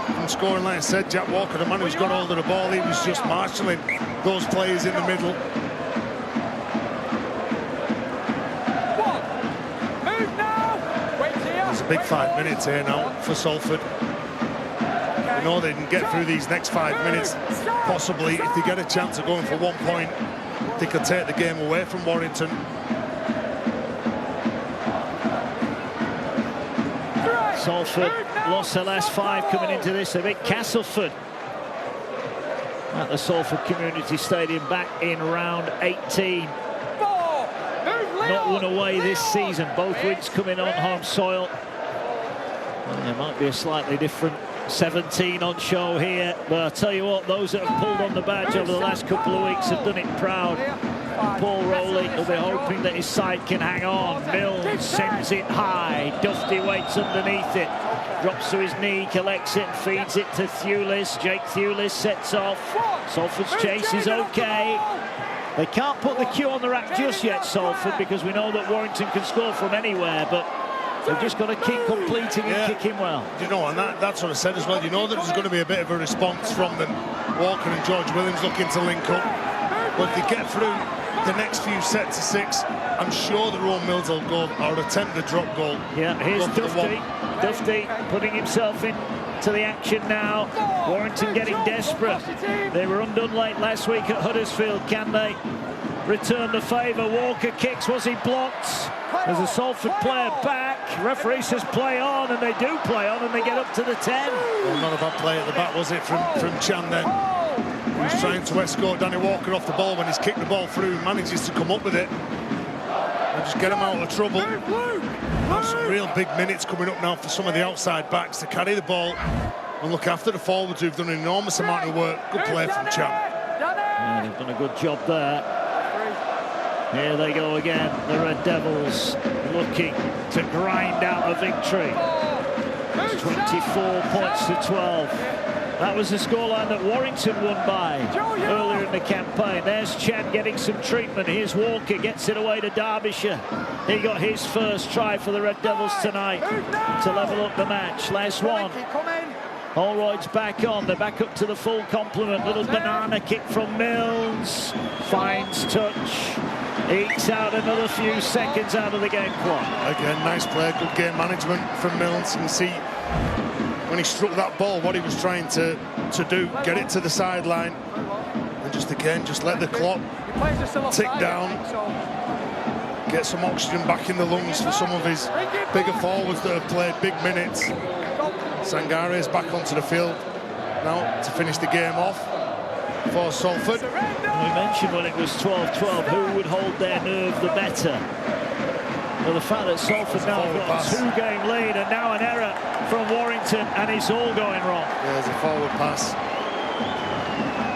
from scoring. Like I said, Jack Walker, the man who's got hold of the ball, he was just marshalling those players in the middle. There's a big 5 minutes here now for Salford. You know they can get through these next 5 minutes. Possibly, if they get a chance of going for 1 point, they could take the game away from Warrington. Salford lost their last 5 coming into this. A big Castleford at the Salford Community Stadium back in round 18. Not won away this season. Both wins coming on home soil. And there might be a slightly different 17 on show here, but I'll tell you what, those that have pulled on the badge over the last couple of weeks have done it proud. Paul Rowley will be hoping that his side can hang on. Mills sends it high. Dufty waits underneath it. drops to his knee, collects it, feeds it to Thewlis. Jake Thewlis sets off. Salford's chase is okay. They can't put the cue on the rack just yet, Salford, because we know that Warrington can score from anywhere, but they've just got to keep completing and kicking well. You know, and that's what I said as well. You know that there's going to be a bit of a response from them. Walker and George Williams looking to link up. But if they get through the next few sets of 6, I'm sure that Rowan Mills will go or attempt the drop goal. Yeah, here's Dufty putting himself into the action now. Warrington getting desperate. They were undone late last week at Huddersfield. Can they return the favour? Walker kicks. Was he blocked? There's a Salford player back. Referee says play on, and they do play on, and they get up to the 10. Well, not a bad play at the back, was it, from Chan then? He was trying to escort Danny Walker off the ball. When he's kicked the ball through, manages to come up with it and just get him out of trouble. There's some real big minutes coming up now for some of the outside backs to carry the ball and look after the forwards who've done an enormous amount of work. Good play from Chan. Yeah, they've done a good job there. Here they go again, the Red Devils looking to grind out a victory. It's 24 points to 12. That was the scoreline that Warrington won by earlier in the campaign. There's Chan getting some treatment. Here's Walker, gets it away to Derbyshire. He got his first try for the Red Devils tonight to level up the match. Last one. Holroyd's back on. They're back up to the full complement. Little banana kick from Mills. Finds touch. Ekes out another few seconds out of the game clock. Again, nice play, good game management from Mills. You can see when he struck that ball what he was trying to do, get it to the sideline, and just let the clock tick down, get some oxygen back in the lungs for some of his bigger forwards that have played big minutes. Sangare is back onto the field now to finish the game off for Salford. We mentioned when it was 12-12 who would hold their nerve the better. Well, the fact that Salford now got a 2-game lead and now an error from Warrington, and it's all going wrong. Yeah, there's a forward pass.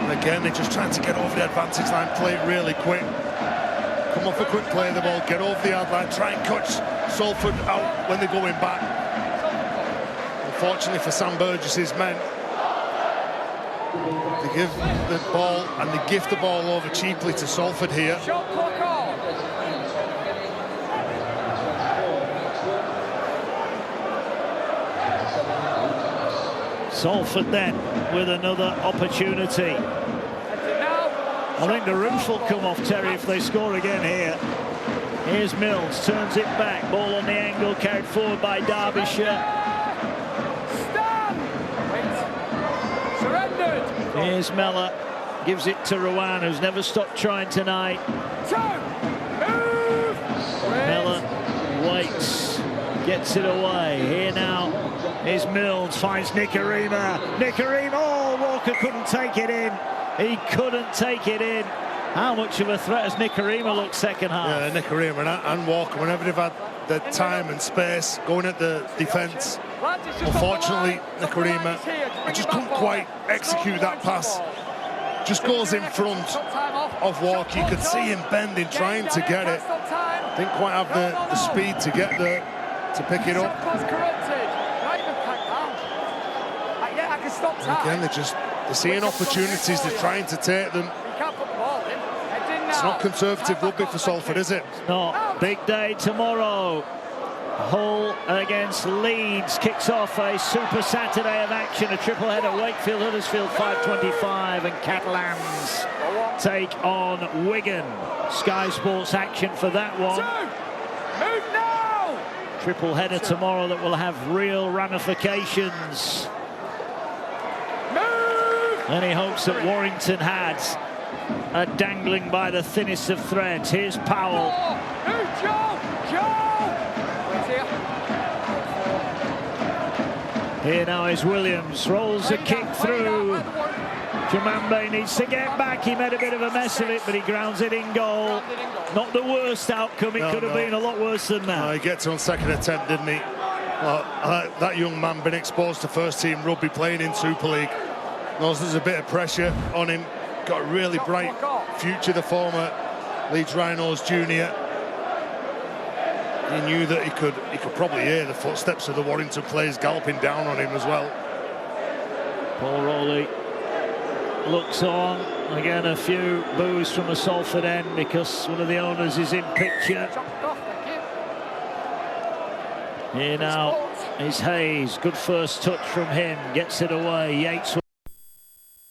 And again, they're just trying to get over the advantage line, play it really quick. Come off a quick play of the ball, get over the yard line, try and catch Salford out when they're going back. Unfortunately for Sam Burgess's men, they give the ball and they gift the ball over cheaply to Salford here. Salford then with another opportunity. I think the roof will come off, Terry, if they score again here. Here's Mills, turns it back, ball on the angle, carried forward by Derbyshire. Here's Mellor, gives it to Rowan, who's never stopped trying tonight. Mellor waits, gets it away. Here now is Mills, finds Nicarima. Oh, Walker couldn't take it in. He couldn't take it in. How much of a threat has Nicarima looked second half? Yeah, Nicarima and Walker, whenever they've had the time and space going at the defence. Unfortunately, Nicarima just couldn't quite execute that pass. Just goes in front of Walker. You could see him bending, trying to get it. Didn't quite have the speed to get there, to pick it up. And again, they're seeing opportunities, they're trying to take them. It's not conservative rugby for Salford, is it? No, big day tomorrow. Hull against Leeds kicks off a Super Saturday of action, a triple header. Wakefield, Huddersfield 5:25, and Catalans take on Wigan. Sky Sports action for that one. Triple header tomorrow that will have real ramifications. Any hopes that Warrington had are dangling by the thinnest of threads. Here's Powell. Here now is Williams, rolls a kick through. Jamambe needs to get back. He made a bit of a mess of it, but he grounds it in goal. Not the worst outcome. It could have been a lot worse than that. He gets on second attempt, didn't he? Well, that young man been exposed to first-team rugby, playing in Super League. Knows there's a bit of pressure on him. Got a really bright future, the former Leeds Rhinos junior. he knew that he could probably hear the footsteps of the Warrington players galloping down on him as well. Paul Rowley looks on. Again, a few boos from the Salford end because one of the owners is in picture. Here now is Hayes. Good first touch from him. Gets it away. Yates.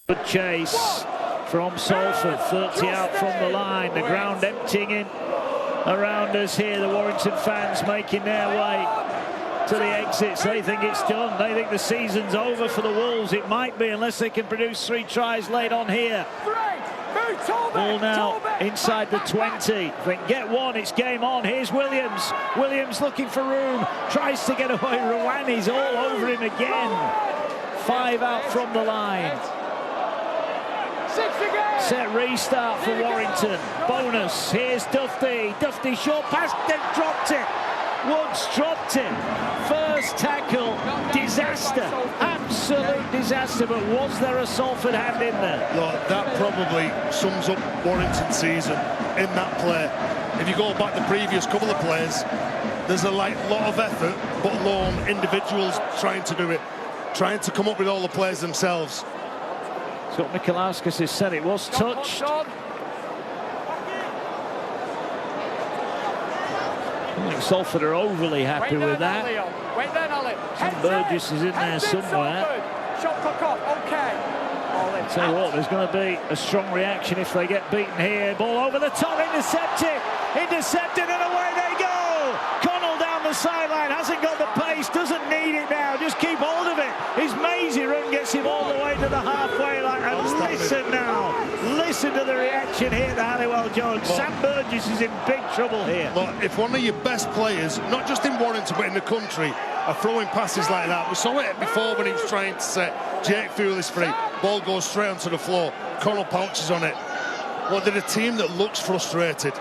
Good chase from Salford. 30 out from the line. The ground emptying in around us here. The Warrington fans making their way to the exits. They think it's done. They think the season's over for the Wolves. It might be, unless they can produce 3 tries late on here. Ball now inside the 20. If they can get one, it's game on. Here's Williams. Williams looking for room. Tries to get away. Rouhani's all over him again. 5 out from the line. Set restart for Warrington. Bonus. Here's Duffy. Duffy short pass. Then dropped it. Woods dropped it. First tackle. Disaster. Absolute disaster. But was there a Salford hand in there? Look, that probably sums up Warrington's season in that play. If you go back the previous couple of plays, there's a lot of effort, but lone individuals trying to do it, trying to come up with all the plays themselves. Scott Mikalauskas has said it was touched. I think Salford are overly happy with that. Sam Burgess is in there somewhere. Tell you what, there's going to be a strong reaction if they get beaten here. Ball over the top, intercepted and away they go. Connell down the sideline, hasn't got the pace, doesn't need it now, just keep hold of it. His mazy run gets him all the way to the halfway line. And listen now, listen to the reaction here at the Halliwell Jones. Sam Burgess is in big trouble here. Look, if one of your best players, not just in Warrington but in the country, are throwing passes like that. We saw it before when he was trying to set Jake Fewley's free. Ball goes straight onto the floor. Connell pounces on it. Well, they're a team that looks frustrated.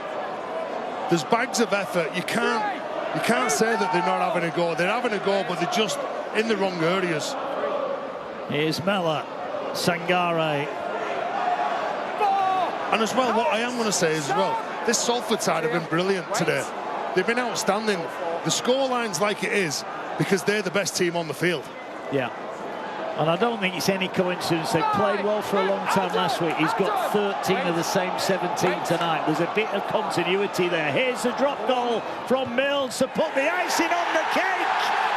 There's bags of effort. You can't say that they're not having a go. They're having a go, but they're just in the wrong areas. Here's Mella, Sangare. And as well, what I am going to say as well, this Salford side have been brilliant today. They've been outstanding. The scoreline's like it is because they're the best team on the field. Yeah. And I don't think it's any coincidence. They played well for a long time last week. He's got 13 of the same 17 tonight. There's a bit of continuity there. Here's the drop goal from Mills to put the icing on the cake.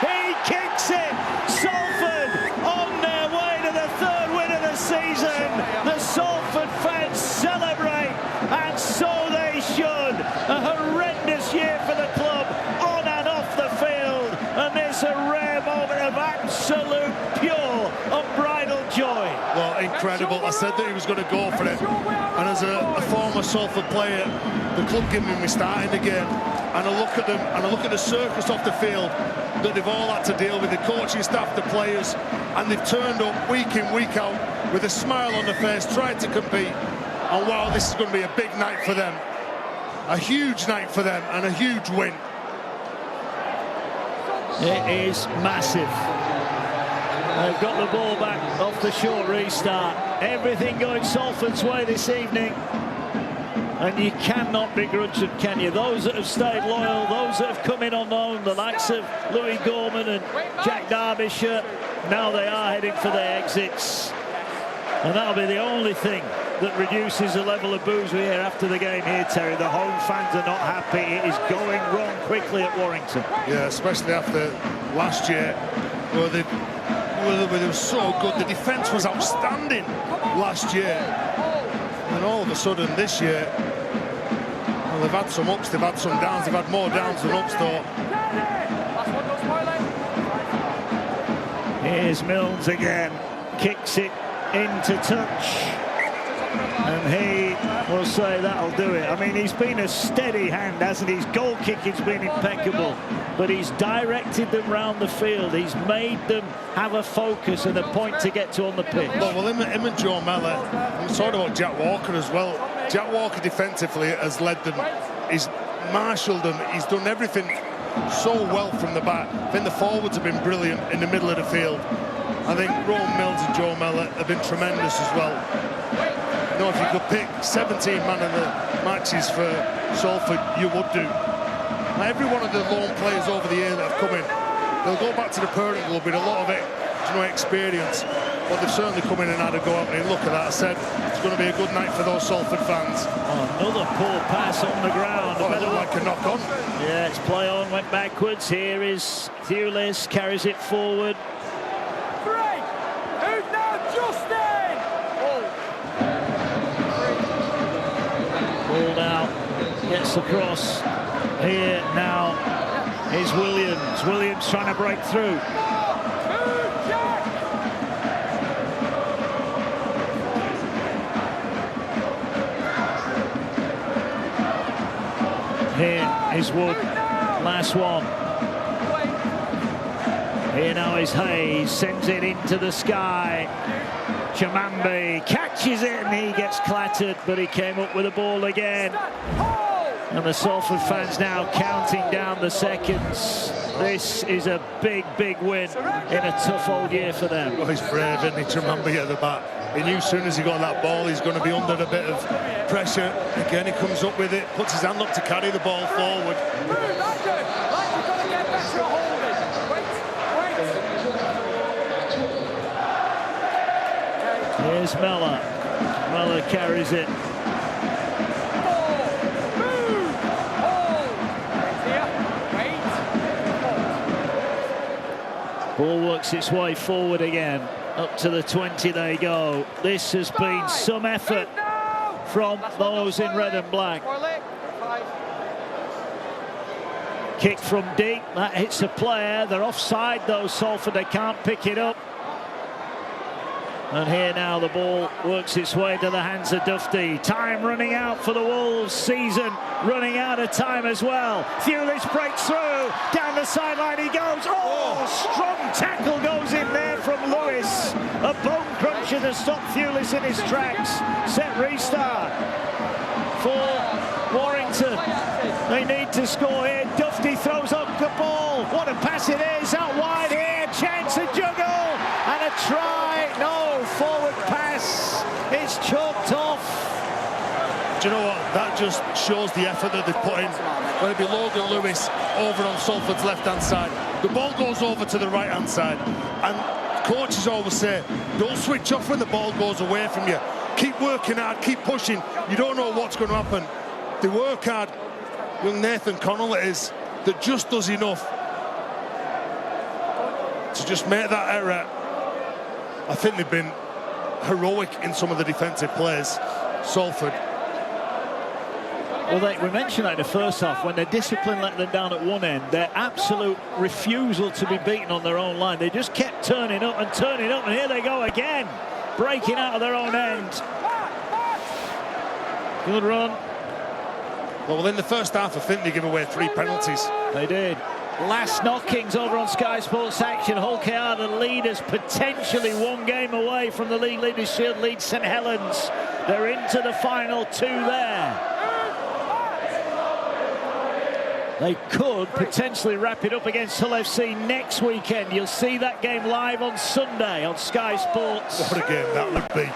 He kicks it. Salford on their way to the 3rd win of the season. The Salford fans celebrate, and so they should. A horrendous year for the club, on and off the field. And there's a rare moment of absolute pure unbridled joy. Well, incredible. I said that he was going to go for it. And as a former Salford player, the club giving me starting again. And I look at them, and I look at the circus off the field that they've all had to deal with, the coaching staff, the players, and they've turned up week in, week out with a smile on their face, trying to compete. And wow, this is going to be a big night for them. A huge night for them, and a huge win. It is massive. They've got the ball back off the short restart. Everything going Salford's way this evening. And you cannot begrudge them, can you? Those that have stayed loyal, those that have come in on loan, the likes of Louis Gorman and Jack Derbyshire, now they are heading for their exits. And that'll be the only thing that reduces the level of boos we hear after the game here, Terry. The home fans are not happy. It is going wrong quickly at Warrington. Yeah, especially after last year, where they were so good. The defence was outstanding last year. And all of a sudden this year, well, they've had some ups, they've had some downs, they've had more downs than ups though. Here's Mills again, kicks it into touch. And he will say that'll do it. I mean, he's been a steady hand, hasn't he? His goal kicking's been impeccable, but he's directed them round the field. He's made them have a focus and a point to get to on the pitch. Well, him and Joe Mella, we talked about Jack Walker as well. Jack Walker defensively has led them. He's marshalled them. He's done everything so well from the back. I think the forwards have been brilliant in the middle of the field. I think Rowan Mills and Joe Mella have been tremendous as well. You know, if you could pick 17 man of the matches for Salford, you would do. Every one of the loan players over the year that have come in, they'll go back to the parent club with a lot of it, experience. But they've certainly come in and had a go at me. Look at that. I said it's going to be a good night for those Salford fans. Oh, another poor pass on the ground. Oh, it looked like a knock on. Yeah, it's play on, went backwards. Here is Thewlis, carries it forward. Three. Who's now Justin? Ball now gets across. Here now is Williams. Williams trying to break through. Here is Wood, last one. Here now is Hayes, sends it into the sky. Chamambi catches it and he gets clattered, but he came up with the ball again. And the Salford fans now counting down the seconds. This is a big, big win in a tough old year for them. Oh, he's brave, isn't he, Chamambi at the back. He knew as soon as he got that ball, he's going to be under a bit of pressure. Again, he comes up with it, puts his hand up to carry the ball forward. Here's Mellor. Mellor carries it. Ball works its way forward again. Up to the 20 they go. This has been some effort from those in red and black. Kick from deep, that hits a player. They're offside though, Salford, they can't pick it up. And here now the ball works its way to the hands of Dufty. Time running out for the Wolves, season running out of time as well. Thewlis breaks through, down the sideline he goes. Oh, strong tackle goes in there from Lewis. A bone cruncher to stop Thewlis in his tracks. Set restart for Warrington. They need to score here. Dufty throws up the ball. What a pass it is, out wide here. Chance to juggle and a try. No, forward pass. It's chalked off. Do you know what? That just shows the effort that they've put in. Whether it be Logan Lewis over on Salford's left-hand side. The ball goes over to the right-hand side. And coaches always say, don't switch off when the ball goes away from you. Keep working hard, keep pushing. You don't know what's going to happen. They work hard. Young Nathan Connell it is, that just does enough to just make that error. I think they've been heroic in some of the defensive plays, Salford. Well, we mentioned that in the first half, when their discipline let them down at one end, their absolute refusal to be beaten on their own line. They just kept turning up, and here they go again, breaking out of their own end. Good run. Well, in the first half, I think they give away 3 penalties. They did. Last knockings over on Sky Sports Action. Hull KR, the leaders, potentially 1 game away from the League Leaders' Shield, lead St Helens. They're into the final 2 there. They could potentially wrap it up against Hull FC next weekend. You'll see that game live on Sunday on Sky Sports. What a game that would be.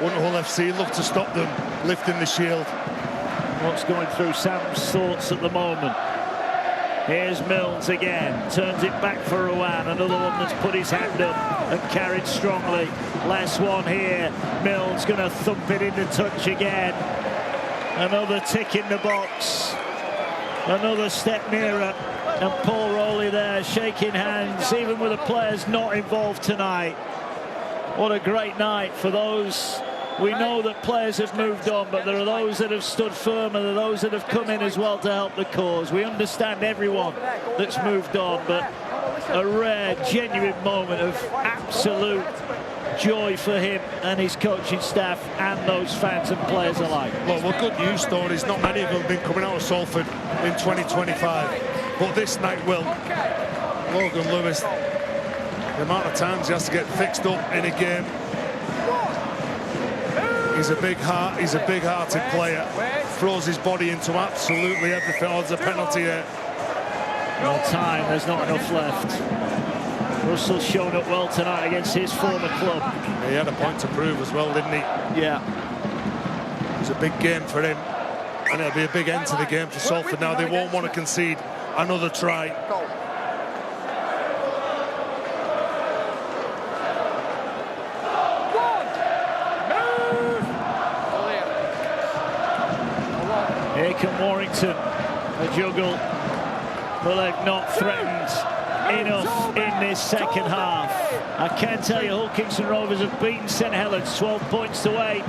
Wouldn't Hull FC love to stop them lifting the shield? What's going through Sam's thoughts at the moment? Here's Milnes again, turns it back for Rowan, another one that's put his hand up and carried strongly. Last one here, Milnes going to thump it into touch again. Another tick in the box, another step nearer, and Paul Rowley there shaking hands, even with the players not involved tonight. What a great night for those. We know that players have moved on, but there are those that have stood firm, and there are those that have come in as well to help the cause. We understand everyone that's moved on, but a rare, genuine moment of absolute joy for him and his coaching staff and those fans and players alike. Well, good news stories. Not many of them have been coming out of Salford in 2025, but this night will. Logan Lewis, the amount of times he has to get fixed up in a game. He's a big-hearted player. Throws his body into absolutely everything. Oh, there's a penalty here. No time, there's not enough left. Russell's shown up well tonight against his former club. Yeah, he had a point to prove as well, didn't he? Yeah. It was a big game for him. And it'll be a big end to the game for Salford now. They won't want to concede another try. Goal. Here come Warrington, a juggle, but they've not threatened enough in this second half. I can tell you Hull Kingston Rovers have beaten St Helens 12 points to 8.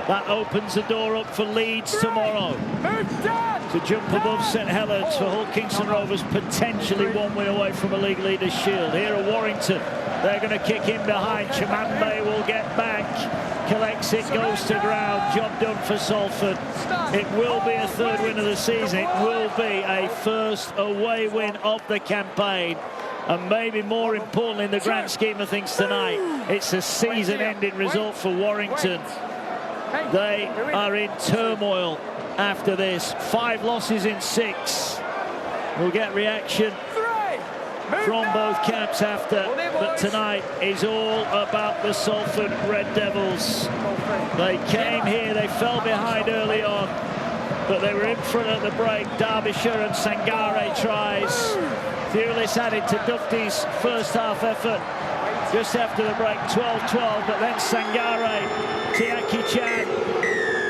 That opens the door up for Leeds tomorrow to jump above St Helens, for Hull Kingston Rovers potentially 1 win away from a league leaders shield. Here are Warrington, they're going to kick in behind. Chimambe will get back, collects it, goes to ground. Job done for Salford. It will be a 3rd win of the season. It will be a first away win of the campaign, and maybe more importantly in the grand scheme of things tonight, it's a season-ending result for Warrington. They are in turmoil after this. 5 losses in 6. We'll get reaction from both camps after, but tonight is all about the Salford Red Devils. They came here, they fell behind early on, but they were in front at the break. Derbyshire and Sangare tries. Thewlis added to Dufty's first half effort just after the break, 12-12, but then Sangare, Tiaki Chan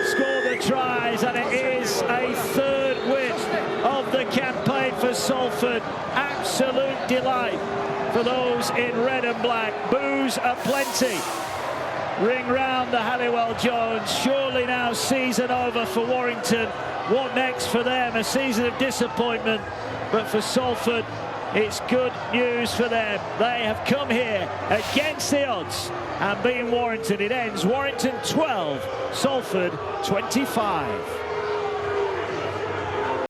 score the tries, and it is a 3rd win of the campaign for Salford. Absolute delight for those in red and black. Boos aplenty ring round the Halliwell Jones. Surely now season over for Warrington. What next for them? A season of disappointment, but for Salford it's good news for them. They have come here against the odds and beaten Warrington. It ends Warrington 12, Salford 25.